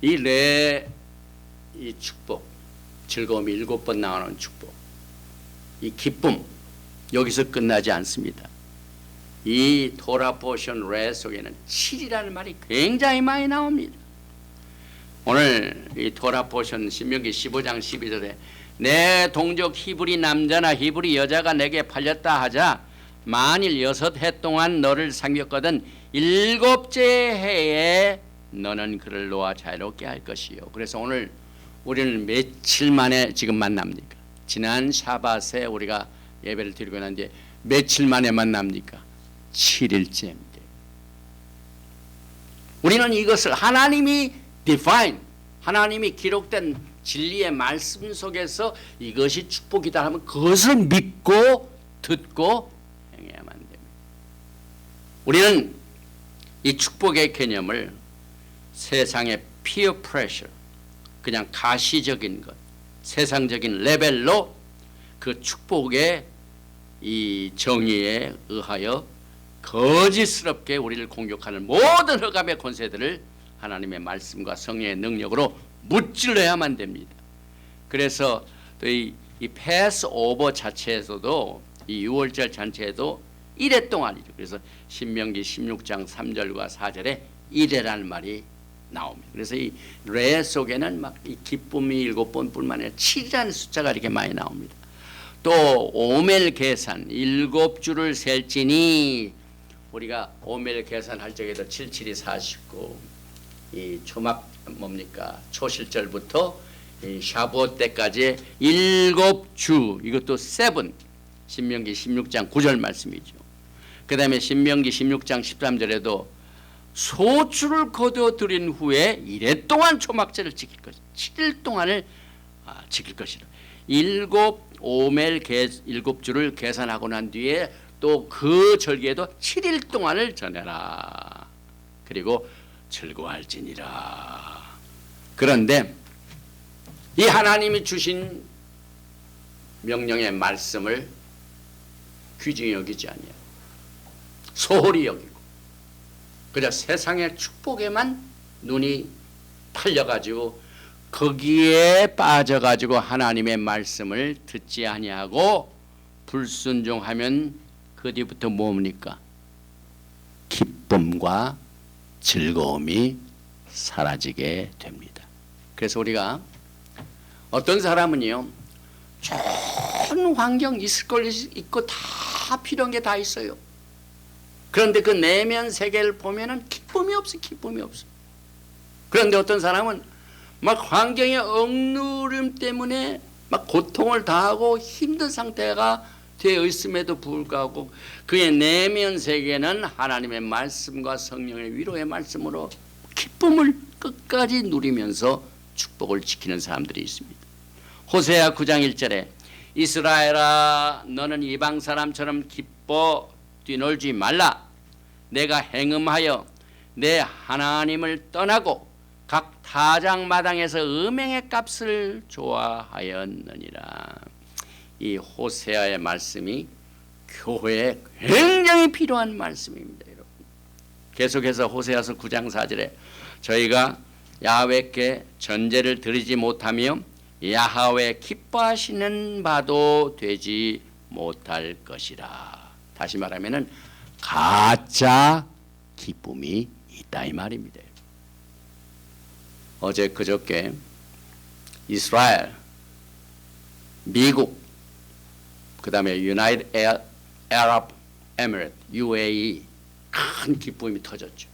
이 축복, 즐거움이 7번 나오는 축복, 이 기쁨 여기서 끝나지 않습니다. 이 토라 포션 레 속에는 7이라는 말이 굉장히 많이 나옵니다. 오늘 이 토라 포션 신명기 15장 12절에 내 동족 히브리 남자나 히브리 여자가 내게 팔렸다 하자 만일 6해 동안 너를 상겼거든 7째 해에 너는 그를 놓아 자유롭게 할 것이요. 그래서 오늘 우리는 며칠 만에 지금 만납니까? 지난 샤밧에 우리가 예배를 드리고 난뒤에 며칠 만에 만납니까? 7일째입니다. 우리는 이것을 하나님이 define, 하나님이 기록된 진리의 말씀 속에서 이것이 축복이다 하면 그것을 믿고 듣고 행해야만 됩니다. 우리는 이 축복의 개념을 세상의 peer pressure, 그냥 가시적인 것, 세상적인 레벨로 그 축복의 이 정의에 의하여 거짓스럽게 우리를 공격하는 모든 흑암의 권세들을 하나님의 말씀과 성령의 능력으로 무찔러야만 됩니다. 그래서 또 이 패스오버 자체에서도 이 6월절 잔치에도 1회 동안이죠. 그래서 신명기 16장 3절과 4절에 1회라는 말이 나옵니다. 그래서 이 레 속에는 막 이 기쁨이 7번뿐만 아니라 7이라는 숫자가 이렇게 많이 나옵니다. 또 오멜 계산 7주를 셀지니 우리가 오멜 계산할 적에도 77이 49, 이 초막 뭡니까? 초실절부터 이 샤브옷 때까지 7주, 이것도 7, 신명기 16장 9절 말씀이죠. 그 다음에 신명기 16장 13절에도 소출을 거두어 들인 후에 1회 동안 초막절을 지킬 것이다. 7일 동안을 지킬 것이다. 일곱 오멜 일곱 주를 계산하고 난 뒤에 또 그 절기에도 7일 동안을 전해라. 그리고 즐거워할지니라. 그런데 이 하나님이 주신 명령의 말씀을 귀중히 여기지 아니하고 소홀히 여기고 그저 세상의 축복에만 눈이 팔려가지고 거기에 빠져가지고 하나님의 말씀을 듣지 아니하고 불순종하면 그 뒤부터 뭡니까? 기쁨과 즐거움이 사라지게 됩니다. 그래서 우리가 어떤 사람은요, 좋은 환경 있을 걸 있고 다 필요한 게 다 있어요. 그런데 그 내면 세계를 보면은 기쁨이 없어, 기쁨이 없어. 그런데 어떤 사람은 막 환경의 억누름 때문에 막 고통을 당하고 힘든 상태가 되어 있음에도 불구하고 그의 내면 세계는 하나님의 말씀과 성령의 위로의 말씀으로 기쁨을 끝까지 누리면서 축복을 지키는 사람들이 있습니다. 호세아 9장 1절에 이스라엘아 너는 이방 사람처럼 기뻐 뛰놀지 말라. 내가 행음하여 내 하나님을 떠나고 각 타작마당에서 음행의 값을 좋아하였느니라. 이 호세아의 말씀이 교회에 굉장히 필요한 말씀입니다. 여러분. 계속해서 호세아서 9장 4절에 저희가 야훼께 전제를 드리지 못하며 야훼 기뻐하시는 바도 되지 못할 것이라. 다시 말하면은 가짜 기쁨이 있다 이 말입니다. 어제 그저께 이스라엘, 미국, 그 다음에 유나이티드 아랍 에미레이트 UAE 큰 기쁨이 터졌죠.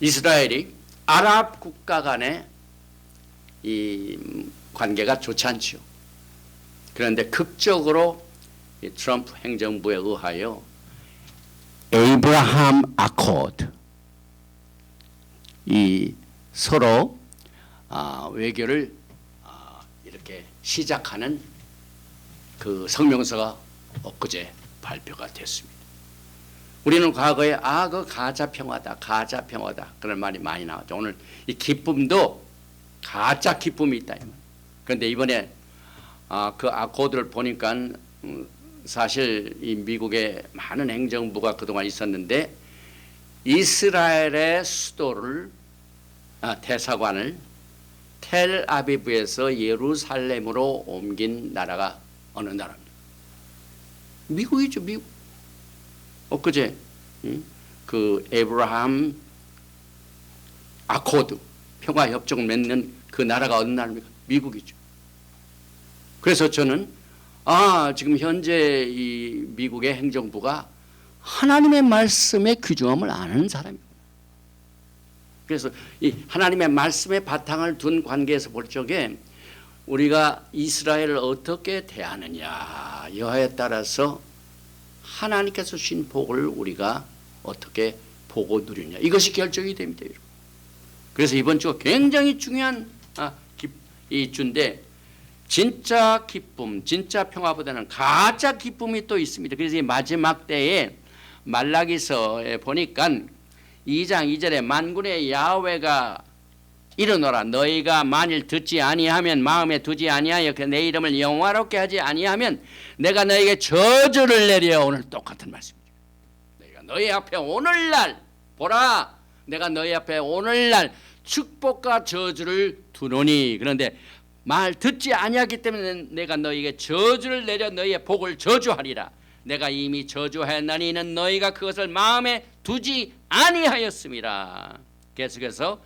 이스라엘이 아랍 국가 간의 이 관계가 좋지 않죠. 그런데 극적으로 이 트럼프 행정부에 의하여 에이브라함 아코드 이 서로 외교를 이렇게 시작하는 그 성명서가 엊그제 발표가 됐습니다. 우리는 과거에 그 가짜 평화다, 가짜 평화다 그런 말이 많이 나왔죠. 오늘 이 기쁨도 가짜 기쁨이 있다. 그런데 이번에 그 아코드를 보니까 사실 이 미국의 많은 행정부가 그동안 있었는데 이스라엘의 수도를 대사관을 텔아비브에서 예루살렘으로 옮긴 나라가 어느 나라입니까? 미국이죠, 미국. 엊그제 그 에이브라함 아코드 평화협정을 맺는 그 나라가 어느 나라입니까? 미국이죠. 그래서 저는 지금 현재 이 미국의 행정부가 하나님의 말씀의 귀중함을 아는 사람입니다. 그래서 이 하나님의 말씀의 바탕을 둔 관계에서 볼 적에 우리가 이스라엘을 어떻게 대하느냐 여하에 따라서 하나님께서 주신 복을 우리가 어떻게 보고 누리냐 이것이 결정이 됩니다. 여러분. 그래서 이번 주가 굉장히 중요한 이 주인데 진짜 기쁨, 진짜 평화보다는 가짜 기쁨이 또 있습니다. 그래서 이 마지막 때에 말라기서에 보니까 2장 2절에 만군의 야훼가 이르노라 너희가 만일 듣지 아니하면 마음에 두지 아니하여 내 이름을 영화롭게 하지 아니하면 내가 너희에게 저주를 내려. 오늘 똑같은 말씀이죠. 내가 너희 앞에 오늘날 보라 내가 너희 앞에 오늘날 축복과 저주를 두노니 그런데 말 듣지 아니하기 때문에 내가 너희에게 저주를 내려 너희의 복을 저주하리라. 내가 이미 저주하였나니 이는 너희가 그것을 마음에 두지 아니하였음이라. 계속해서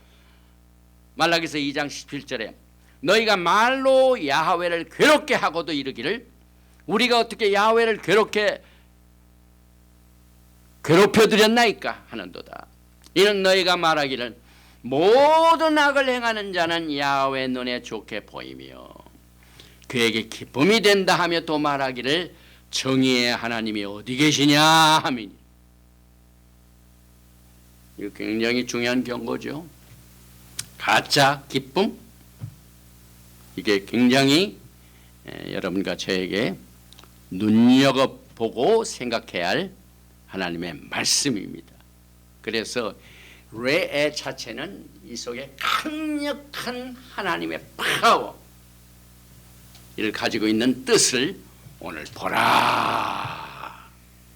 말라기서 2장 17절에 너희가 말로 야훼를 괴롭게 하고도 이르기를 우리가 어떻게 야훼를 괴롭혀드렸나이까 하는도다. 이는 너희가 말하기를 모든 악을 행하는 자는 야훼 눈에 좋게 보이며 그에게 기쁨이 된다 하며 또 말하기를 정의의 하나님이 어디 계시냐 하미니. 이거 굉장히 중요한 경고죠. 가짜 기쁨, 이게 굉장히 여러분과 저에게 눈여겨보고 생각해야 할 하나님의 말씀입니다. 그래서 레의 자체는 이 속에 강력한 하나님의 파워 이를 가지고 있는 뜻을 오늘 보라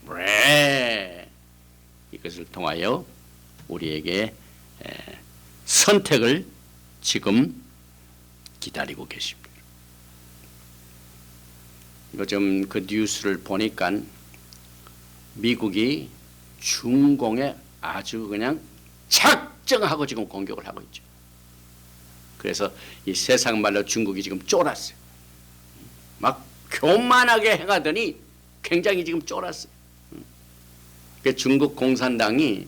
레 이것을 통하여 우리에게 선택을 지금 기다리고 계십니다. 요즘 그 뉴스를 보니까 미국이 중공에 아주 그냥 작정하고 지금 공격을 하고 있죠. 그래서 이 세상 말로 중국이 지금 쫄았어요. 막 교만하게 행하더니 굉장히 지금 쫄았어요. 중국 공산당이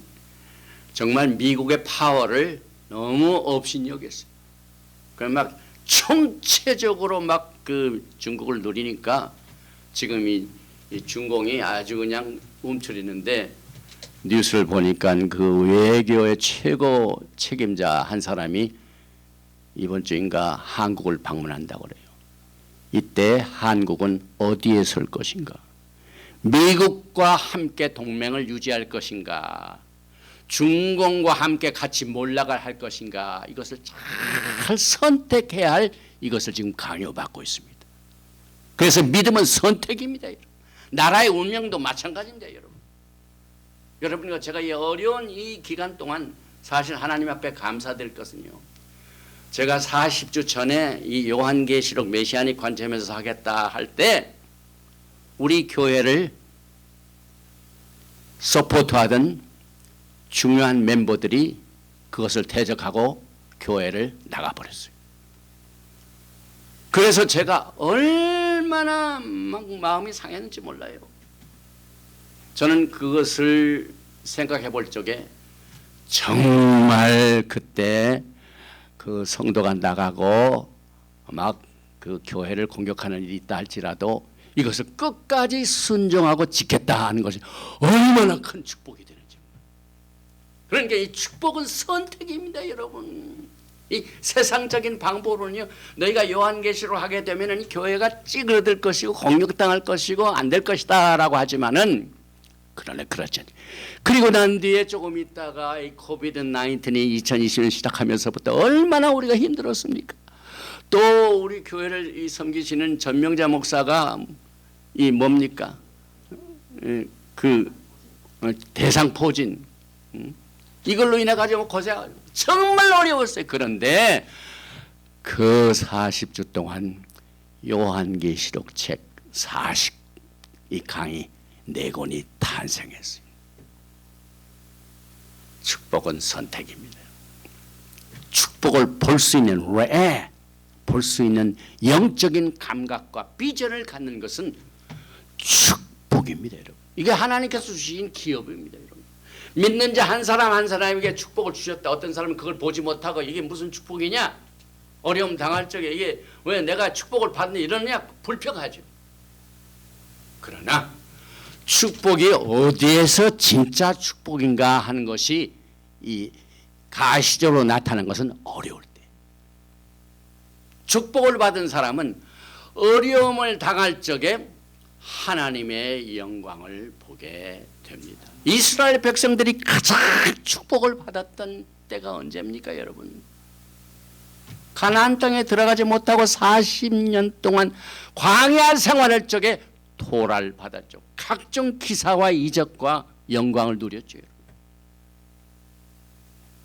정말 미국의 파워를 너무 업신여겼어요. 그럼 막 총체적으로 막 그 중국을 누리니까 지금 이 중공이 아주 그냥 움츠리는데 뉴스를 보니까 그 외교의 최고 책임자 한 사람이 이번 주인가 한국을 방문한다고 그래요. 이때 한국은 어디에 설 것인가? 미국과 함께 동맹을 유지할 것인가? 중공과 함께 같이 몰락을 할 것인가? 이것을 잘 선택해야 할 이것을 지금 강요받고 있습니다. 그래서 믿음은 선택입니다. 여러분. 나라의 운명도 마찬가지입니다. 여러분. 여러분과 제가 이 어려운 이 기간 동안 사실 하나님 앞에 감사드릴 것은요. 제가 40주 전에 이 요한계시록 메시아닉 관점에서 하겠다 할 때 우리 교회를 서포트하던 중요한 멤버들이 그것을 퇴적하고 교회를 나가버렸어요. 그래서 제가 얼마나 막 마음이 상했는지 몰라요. 저는 그것을 생각해 볼 적에 정말 그때 그 성도가 나가고 막 그 교회를 공격하는 일이 있다 할지라도 이것을 끝까지 순종하고 지켰다 하는 것이 얼마나 큰 축복이 되는지. 그러니까 이 축복은 선택입니다, 여러분. 이 세상적인 방법으로는요, 너희가 요한계시로 하게 되면은 이 교회가 찌그러들 것이고 공격당할 것이고 안 될 것이다라고 하지만은 그러나 그렇지 않아요. 그리고 난 뒤에 조금 있다가 이 코비드 19이 2020년 시작하면서부터 얼마나 우리가 힘들었습니까? 또 우리 교회를 이 섬기시는 전명자 목사가 이 뭡니까? 그 대상포진 이걸로 인해 가지고 고생 정말 어려웠어요. 그런데 그 40주 동안 요한계시록 책 40이 강의 4권이 탄생했어요. 축복은 선택입니다. 축복을 볼 수 있는 볼 수 있는 영적인 감각과 비전을 갖는 것은 축복입니다, 여러분. 이게 하나님께서 주신 기업입니다, 여러분. 믿는 자 한 사람 한 사람에게 축복을 주셨다. 어떤 사람은 그걸 보지 못하고 이게 무슨 축복이냐? 어려움 당할 적에 이게 왜 내가 축복을 받는 이러느냐? 불평하죠. 그러나 축복이 어디에서 진짜 축복인가 하는 것이 이 가시적으로 나타나는 것은 어려울 때. 축복을 받은 사람은 어려움을 당할 적에 하나님의 영광을 보게 됩니다. 이스라엘 백성들이 가장 축복을 받았던 때가 언제입니까, 여러분? 가나안 땅에 들어가지 못하고 40년 동안 광야 생활할 적에 토라를 받았죠. 각종 기사와 이적과 영광을 누렸죠.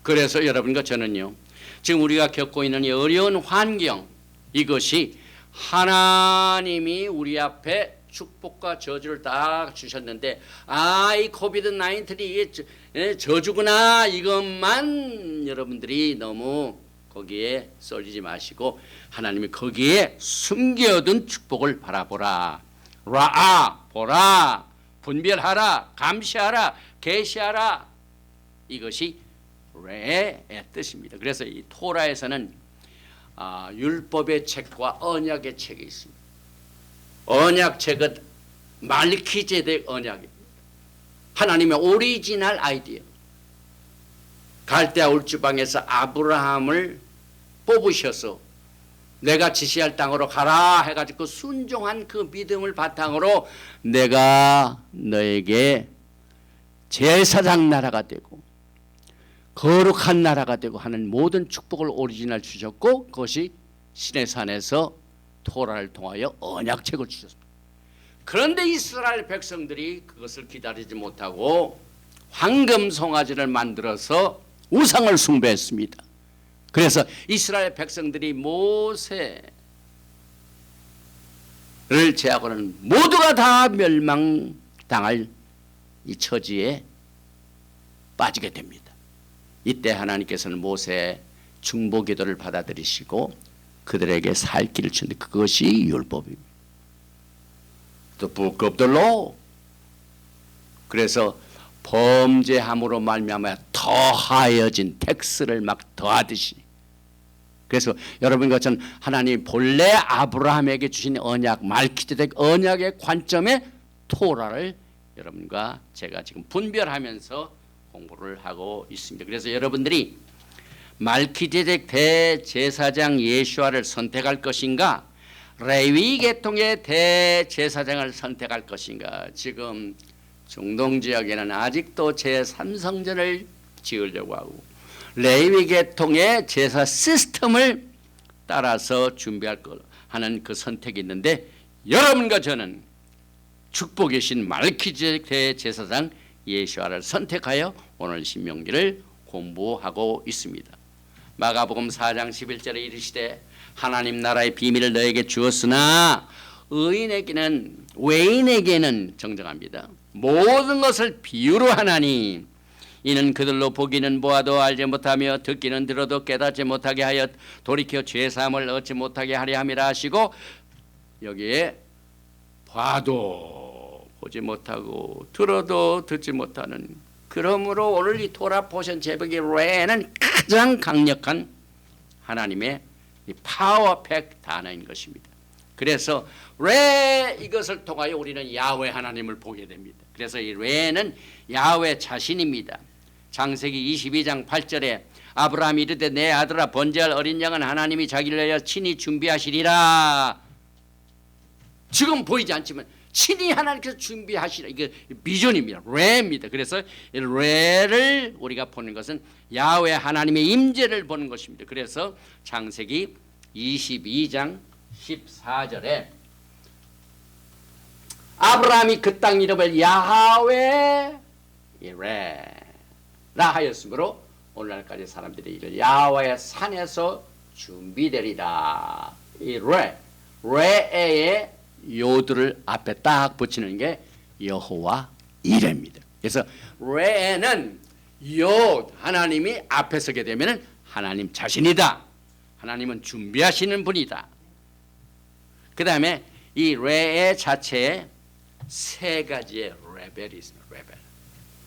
그래서 여러분과 저는요, 지금 우리가 겪고 있는 이 어려운 환경, 이것이 하나님이 우리 앞에 축복과 저주를 다 주셨는데, 이 코비드 19이 이게 저주구나, 이것만 여러분들이 너무 거기에 쏠리지 마시고 하나님이 거기에 숨겨둔 축복을 바라보라. 보라, 분별하라, 감시하라, 계시하라. 이것이 레의 뜻입니다. 그래서 이 토라에서는 율법의 책과 언약의 책이 있습니다. 언약 책은 말키제덱 언약입니다. 하나님의 오리지널 아이디어. 갈대아 울주방에서 아브라함을 뽑으셔서 내가 지시할 땅으로 가라 해가지고 순종한 그 믿음을 바탕으로 내가 너에게 제사장 나라가 되고 거룩한 나라가 되고 하는 모든 축복을 오리지널 주셨고, 그것이 신의 산에서 토라를 통하여 언약책을 주셨습니다. 그런데 이스라엘 백성들이 그것을 기다리지 못하고 황금 송아지를 만들어서 우상을 숭배했습니다. 그래서 이스라엘 백성들이 모세를 제하고는 모두가 다 멸망당할 이 처지에 빠지게 됩니다. 이때 하나님께서는 모세의 중보 기도를 받아들이시고 그들에게 살 길을 주는데 그것이 율법입니다. The book of the law. 그래서 범죄함으로 말미암아 더하여진 텍스를 막 더하듯이, 그래서 여러분 것은 하나님 본래 아브라함에게 주신 언약, 말키드덱 언약의 관점에 토라를 여러분과 제가 지금 분별하면서 공부를 하고 있습니다. 그래서 여러분들이 말키드덱 대제사장 예수아를 선택할 것인가, 레위 계통의 대제사장을 선택할 것인가. 지금 중동 지역에는 아직도 제3성전을 지으려고 하고 레위 계통의 제사 시스템을 따라서 준비할 거 하는 그 선택이 있는데, 여러분과 저는 축복이신 말키드덱 대제사장 예수아를 선택하여 오늘 신명기를 공부하고 있습니다. 마가복음 4장 11절에 이르시되 하나님 나라의 비밀을 너에게 주었으나 의인에게는, 외인에게는 정정합니다. 모든 것을 비유로 하나니 이는 그들로 보기는 보아도 알지 못하며 듣기는 들어도 깨닫지 못하게 하여 돌이켜 죄사함을 얻지 못하게 하려 함이라 하시고, 여기에 봐도 보지 못하고 들어도 듣지 못하는, 그러므로 오늘 이 토라 포션 제목의 레는 가장 강력한 하나님의 이 파워팩 단어인 것입니다. 그래서 레, 이것을 통하여 우리는 야훼 하나님을 보게 됩니다. 그래서 이 레는 야훼 자신입니다. 창세기 22장 8절에 아브라함이 이르되 내 아들아 번제할 어린 양은 하나님이 자기를 위하여 친히 준비하시리라. 지금 보이지 않지만 친히 하나님께서 준비하시라. 이게 비전입니다. 레입니다. 그래서 이 레를 우리가 보는 것은 야훼 하나님의 임재를 보는 것입니다. 그래서 창세기 22장 14절에 아브라함이 그 땅 이름을 야훼 이레라 하였으므로 오늘날까지 사람들이 이를 야훼의 산에서 준비되리라. 이 레의 요들을 앞에 딱 붙이는 게 여호와 이레입니다. 그래서 레는 요, 하나님이 앞에 서게 되면 하나님 자신이다. 하나님은 준비하시는 분이다. 그 다음에 이 레의 자체에 세 가지의 레벨이 있습니다. 레벨.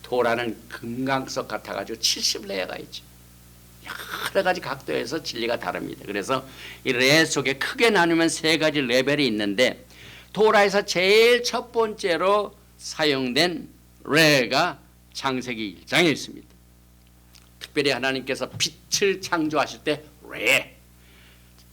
토라는 금강석 같아가지고 70레이어가 있죠. 여러 가지 각도에서 진리가 다릅니다. 그래서 이 레 속에 크게 나누면 세 가지 레벨이 있는데, 토라에서 제일 첫 번째로 사용된 레가 창세기 1장에 있습니다. 특별히 하나님께서 빛을 창조하실 때 레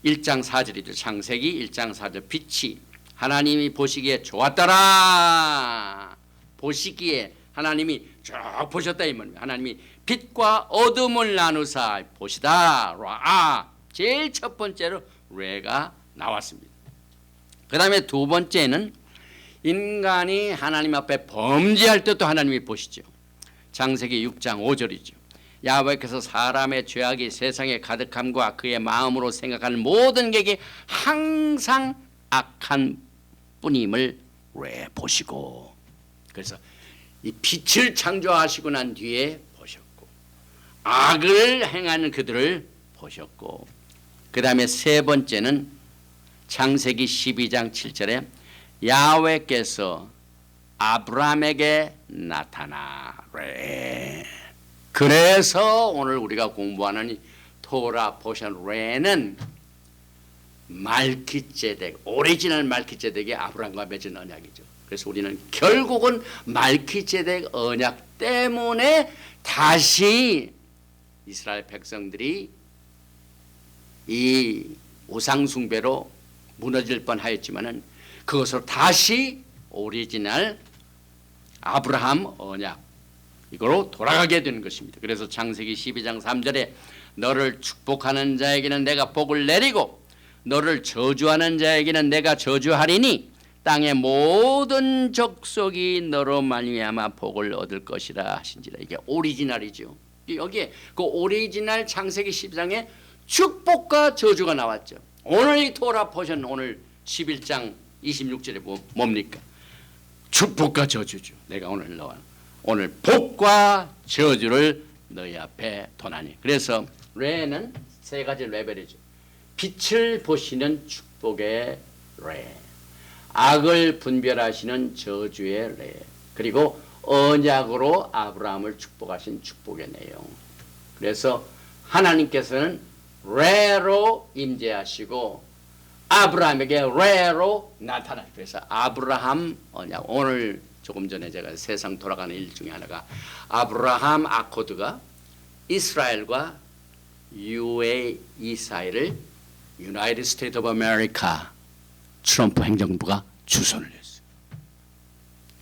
1장 4절이죠. 창세기 1장 4절 빛이 하나님이 보시기에 좋았더라. 보시기에 하나님이 쭉 보셨다 이 말입니다. 하나님이 빛과 어둠을 나누사 보시다. 라. 제일 첫 번째로 레가 나왔습니다. 그 다음에 두 번째는 인간이 하나님 앞에 범죄할 때도 하나님이 보시죠. 창세기 6장 5절이죠. 야훼께서 사람의 죄악이 세상에 가득함과 그의 마음으로 생각하는 모든 계획이 항상 악한 뿐임을 왜 보시고, 그래서 이 빛을 창조하시고 난 뒤에 보셨고 악을 행하는 그들을 보셨고, 그 다음에 세 번째는 창세기 12장 7절에 야훼께서 아브라함에게 나타나래. 그래서 오늘 우리가 공부하는 이 토라 포션 레는 말키제덱, 오리지널 말키제덱이 아브라함과 맺은 언약이죠. 그래서 우리는 결국은 말키제덱 언약 때문에 다시 이스라엘 백성들이 이 우상숭배로 무너질 뻔하였지만은 그것으로 다시 오리지널 아브라함 언약 이거로 돌아가게 되는 것입니다. 그래서 창세기 12장 3절에 너를 축복하는 자에게는 내가 복을 내리고 너를 저주하는 자에게는 내가 저주하리니 땅의 모든 족속이 너로 말미암아 복을 얻을 것이라 하신지라. 이게 오리지널이죠. 여기에 그 오리지널 창세기 12장에 축복과 저주가 나왔죠. 오늘 이 토라 포션 오늘 11장 26절에 뭡니까? 축복과 저주죠. 내가 오늘 복과 저주를 너희 앞에 도나니. 그래서 레는 세 가지 레벨이죠. 빛을 보시는 축복의 레, 악을 분별하시는 저주의 레, 그리고 언약으로 아브라함을 축복하신 축복의 내용. 그래서 하나님께서는 레로 임재하시고 아브라함에게 레로 나타나. 그래서 아브라함 언약. 오늘 조금 전에 제가 세상 돌아가는 일 중에 하나가 아브라함 아코드가 이스라엘과 UAE 사이를 유나이티드 스테이트 오브 아메리카 트럼프 행정부가 주선을 했어요.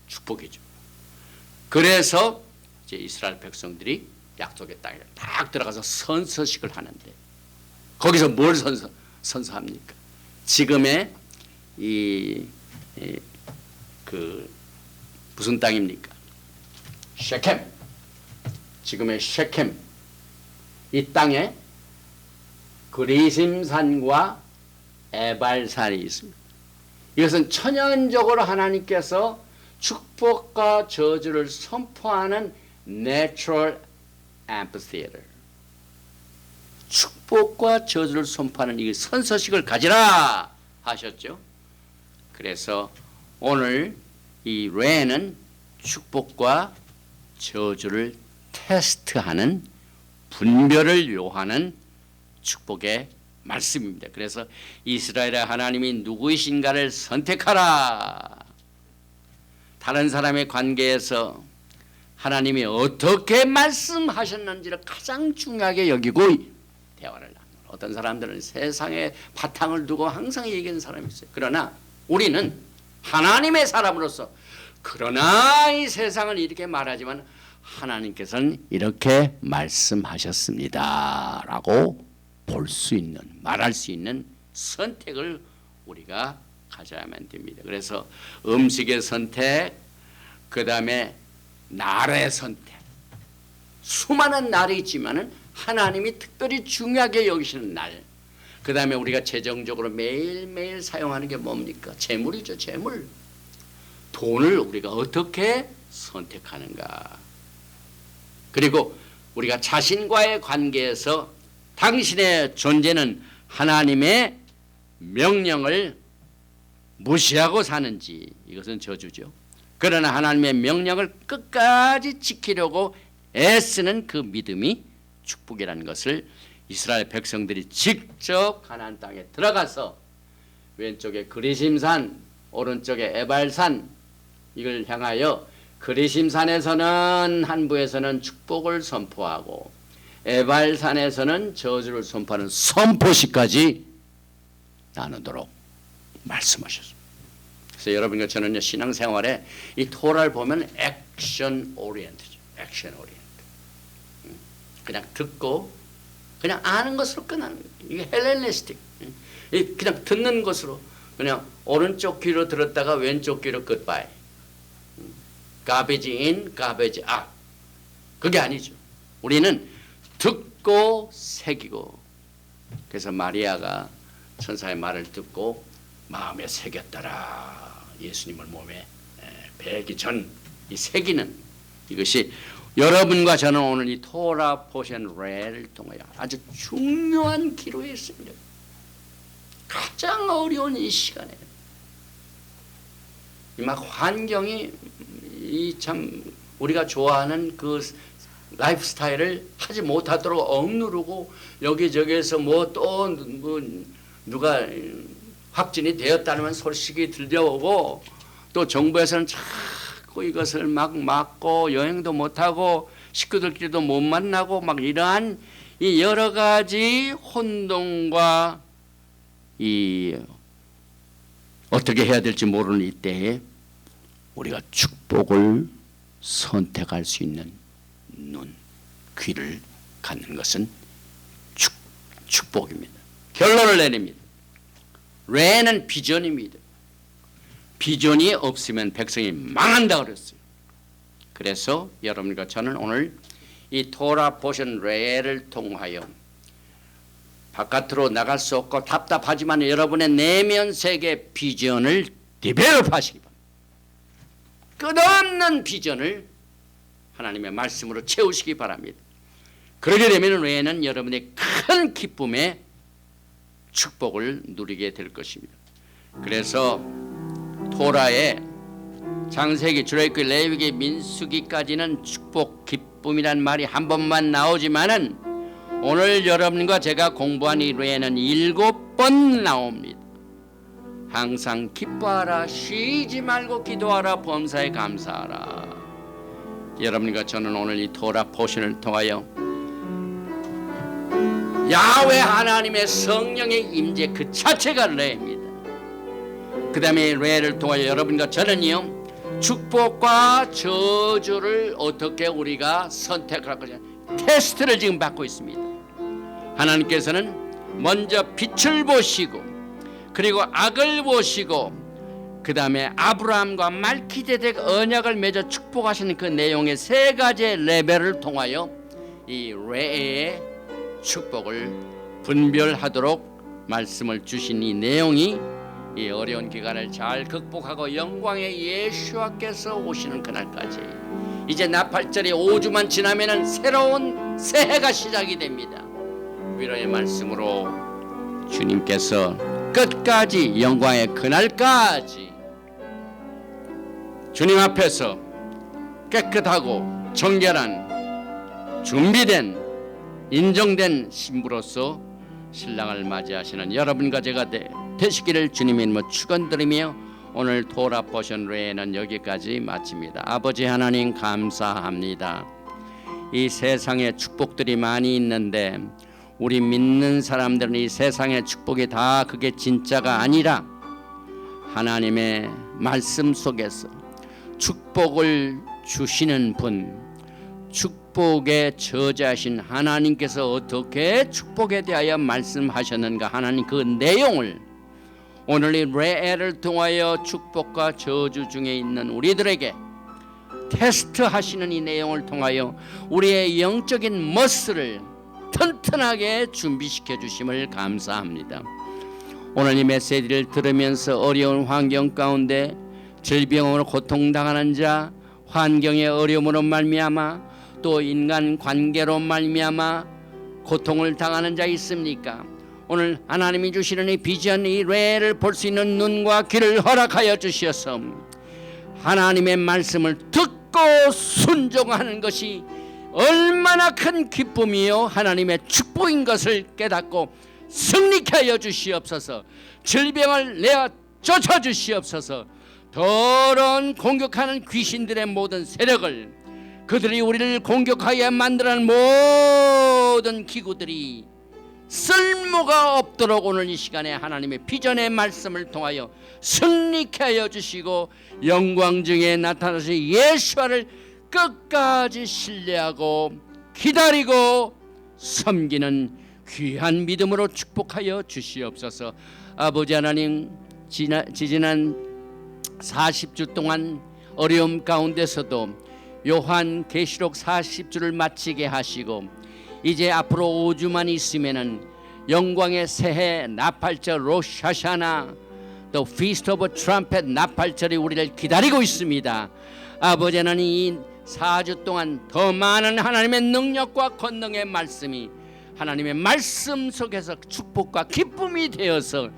축복이죠. 그래서 이제 이스라엘 백성들이 약속의 땅에 딱 들어가서 선서식을 하는데 거기서 뭘 선서합니까? 지금의 무슨 땅입니까? 셰켐. 지금의 셰켐. 이 땅에 그리심산과 에발산이 있습니다. 이것은 천연적으로 하나님께서 축복과 저주를 선포하는 Natural Amphitheater. 축복과 저주를 선포하는 이 선서식을 가지라 하셨죠. 그래서 오늘 이 레는 축복과 저주를 테스트하는 분별을 요하는 축복의 말씀입니다. 그래서 이스라엘의 하나님이 누구이신가를 선택하라. 다른 사람의 관계에서 하나님이 어떻게 말씀하셨는지를 가장 중요하게 여기고 대화를 나누는. 어떤 사람들은 세상에 바탕을 두고 항상 얘기하는 사람이 있어요. 그러나 우리는 하나님의 사람으로서 그러나 이 세상은 이렇게 말하지만 하나님께서는 이렇게 말씀하셨습니다 라고 볼 수 있는, 말할 수 있는 선택을 우리가 가져야만 됩니다. 그래서 음식의 선택, 그 다음에 날의 선택, 수많은 날이 있지만은 하나님이 특별히 중요하게 여기시는 날, 그 다음에 우리가 재정적으로 매일매일 사용하는 게 뭡니까? 재물이죠. 재물. 돈을 우리가 어떻게 선택하는가. 그리고 우리가 자신과의 관계에서 당신의 존재는 하나님의 명령을 무시하고 사는지, 이것은 저주죠. 그러나 하나님의 명령을 끝까지 지키려고 애쓰는 그 믿음이 축복이라는 것을 이스라엘 백성들이 직접 가나안 땅에 들어가서 왼쪽에 그리심산, 오른쪽에 에발산, 이걸 향하여 그리심산에서는 한부에서는 축복을 선포하고 에발산에서는 저주를 선포하는 선포식까지 나누도록 말씀하셨습니다. 그래서 여러분과 저는 신앙생활에 이 토라를 보면 액션 오리엔트죠. 액션 오리엔트. 그냥 듣고 그냥 아는 것으로 끝나는 거예요. 이게 헬레니스틱. 그냥 듣는 것으로 그냥 오른쪽 귀로 들었다가 왼쪽 귀로 굿바이. garbage in, garbage out. 그게 아니죠. 우리는 듣고 새기고. 그래서 마리아가 천사의 말을 듣고 마음에 새겼더라. 예수님을 몸에 배기 전 이 새기는 이것이 여러분과 저는 오늘 이 토라 포션 레를 통하여 아주 중요한 기로에 있습니다. 가장 어려운 이 시간에 막 환경이 이 참 우리가 좋아하는 그 라이프 스타일을 하지 못하도록 억누르고 여기저기에서 뭐 또 누가 확진이 되었다는 소식이 들려오고 또 정부에서는 자꾸 이것을 막 막고 여행도 못하고 식구들끼리도 못 만나고 막 이러한 이 여러 가지 혼동과 어떻게 해야 될지 모르는 이때에 우리가 축복을 선택할 수 있는 눈, 귀를 갖는 것은 축복입니다. 결론을 내립니다. 레는 비전입니다. 비전이 없으면 백성이 망한다 그랬어요. 그래서 여러분과 저는 오늘 이 토라 포션 레를 통하여 바깥으로 나갈 수 없고 답답하지만 여러분의 내면 세계 비전을 디벨롭하시기 바랍니다. 끝없는 비전을 하나님의 말씀으로 채우시기 바랍니다. 그러게 되면 레는 여러분의 큰 기쁨의 축복을 누리게 될 것입니다. 그래서 토라의 창세기, 출애굽기, 레위기, 민수기까지는 축복, 기쁨이란 말이 한 번만 나오지만은 오늘 여러분과 제가 공부한 이 레는 7번 나옵니다. 항상 기뻐하라, 쉬지 말고 기도하라, 범사에 감사하라. 여러분과 저는 오늘 이 토라 포션을 통하여 야훼 하나님의 성령의 임재 그 자체가 레입니다. 그 다음에 레를 통하여 여러분과 저는요 축복과 저주를 어떻게 우리가 선택할 것이냐 테스트를 지금 받고 있습니다. 하나님께서는 먼저 빛을 보시고 그리고 악을 보시고 그 다음에 아브라함과 말키데덱 언약을 맺어 축복하시는 그 내용의 3가지 레벨을 통하여 이 레의 축복을 분별하도록 말씀을 주신 이 내용이 이 어려운 기간을 잘 극복하고 영광의 예수와께서 오시는 그날까지 이제 나팔절이 5주만 지나면은 새로운 새해가 시작이 됩니다. 위로의 말씀으로 주님께서 끝까지 영광의 그날까지 주님 앞에서 깨끗하고 정결한 준비된 인정된 신부로서 신랑을 맞이하시는 여러분과 제가 되시기를 주님의 이름으로 축원드리며 오늘 토라 포션 레는 여기까지 마칩니다. 아버지 하나님 감사합니다. 이 세상에 축복들이 많이 있는데 우리 믿는 사람들은 이 세상의 축복이 다 그게 진짜가 아니라 하나님의 말씀 속에서 축복을 주시는 분, 축복의 저자신 하나님께서 어떻게 축복에 대하여 말씀하셨는가 하나님 그 내용을 오늘 이 레를 통하여 축복과 저주 중에 있는 우리들에게 테스트하시는 이 내용을 통하여 우리의 영적인 머슬을 튼튼하게 준비시켜 주심을 감사합니다. 오늘 이 메시지를 들으면서 어려운 환경 가운데 질병으로 고통당하는 자, 환경의 어려움으로 말미암아 또 인간 관계로 말미암아 고통을 당하는 자 있습니까? 오늘 하나님이 주시는 이 비전, 이 레를 볼 수 있는 눈과 귀를 허락하여 주셔서 하나님의 말씀을 듣고 순종하는 것이 얼마나 큰 기쁨이요 하나님의 축복인 것을 깨닫고 승리케 하여 주시옵소서. 질병을 내어 쫓아주시옵소서. 더러운 공격하는 귀신들의 모든 세력을 그들이 우리를 공격하여 만들어낸 모든 기구들이 쓸모가 없도록 오늘 이 시간에 하나님의 비전의 말씀을 통하여 승리케 하여 주시고 영광 중에 나타나신 예수와를 끝까지 신뢰하고 기다리고 섬기는 귀한 믿음으로 축복하여 주시옵소서. 아버지 하나님 지지난 40주 동안 어려움 가운데서도 요한 계시록 40주를 마치게 하시고 이제 앞으로 5주만 있으면은 영광의 새해 나팔절 로샤샤나 또 피스트 오브 트럼펫 나팔절이 우리를 기다리고 있습니다. 아버지 하나님 이 4주 동안 더 많은 하나님의 능력과 권능의 말씀이 하나님의 말씀 속에서 축복과 기쁨이 되어서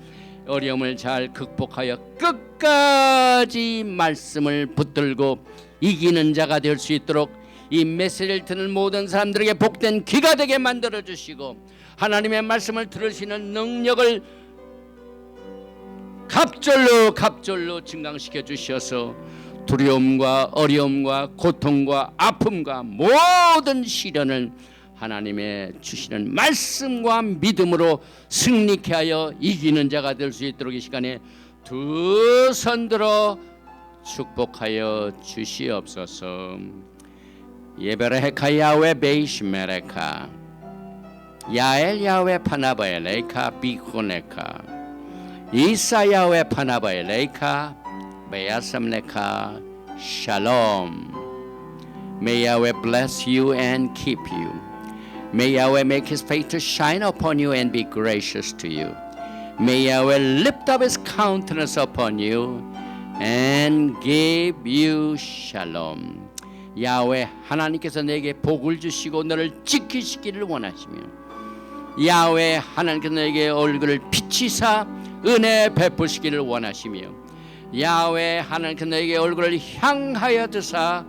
어려움을 잘 극복하여 끝까지 말씀을 붙들고 이기는 자가 될 수 있도록 이 메시지를 듣는 모든 사람들에게 복된 귀가 되게 만들어 주시고 하나님의 말씀을 들으시는 능력을 갑절로 증강시켜 주셔서 두려움과 어려움과 고통과 아픔과 모든 시련을 하나님의 주시는 말씀과 믿음으로 승리케 하여 이기는 자가 될 수 있도록 이 시간에 두 손 들어 축복하여 주시옵소서. 예베레카 야외 베이시메레카 야엘 야외 파나바엘레카 비코네카 이사 야외 파나바엘레카 베야삼레카 샬롬. May Yahweh bless you and keep you. May Yahweh make his face to shine upon you and be gracious to you. May Yahweh lift up his countenance upon you and give you shalom. 야훼 하나님께서 내게 복을 주시고 너를 지키시기를 원하시며 야훼 하나님께서 내게 얼굴을 비치사 은혜 베푸시기를 원하시며 야훼 하나님께서 내게 얼굴을 향하여 드사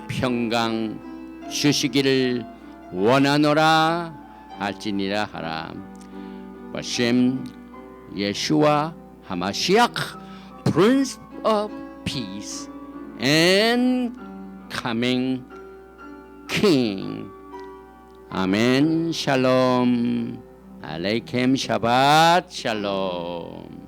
평강 주시기를 원하노라 할지니라 하라. 바셈 예슈와 하마시ach Prince of Peace and Coming King. 아멘. 샬롬. 알레이켐 샤ባት 샬롬.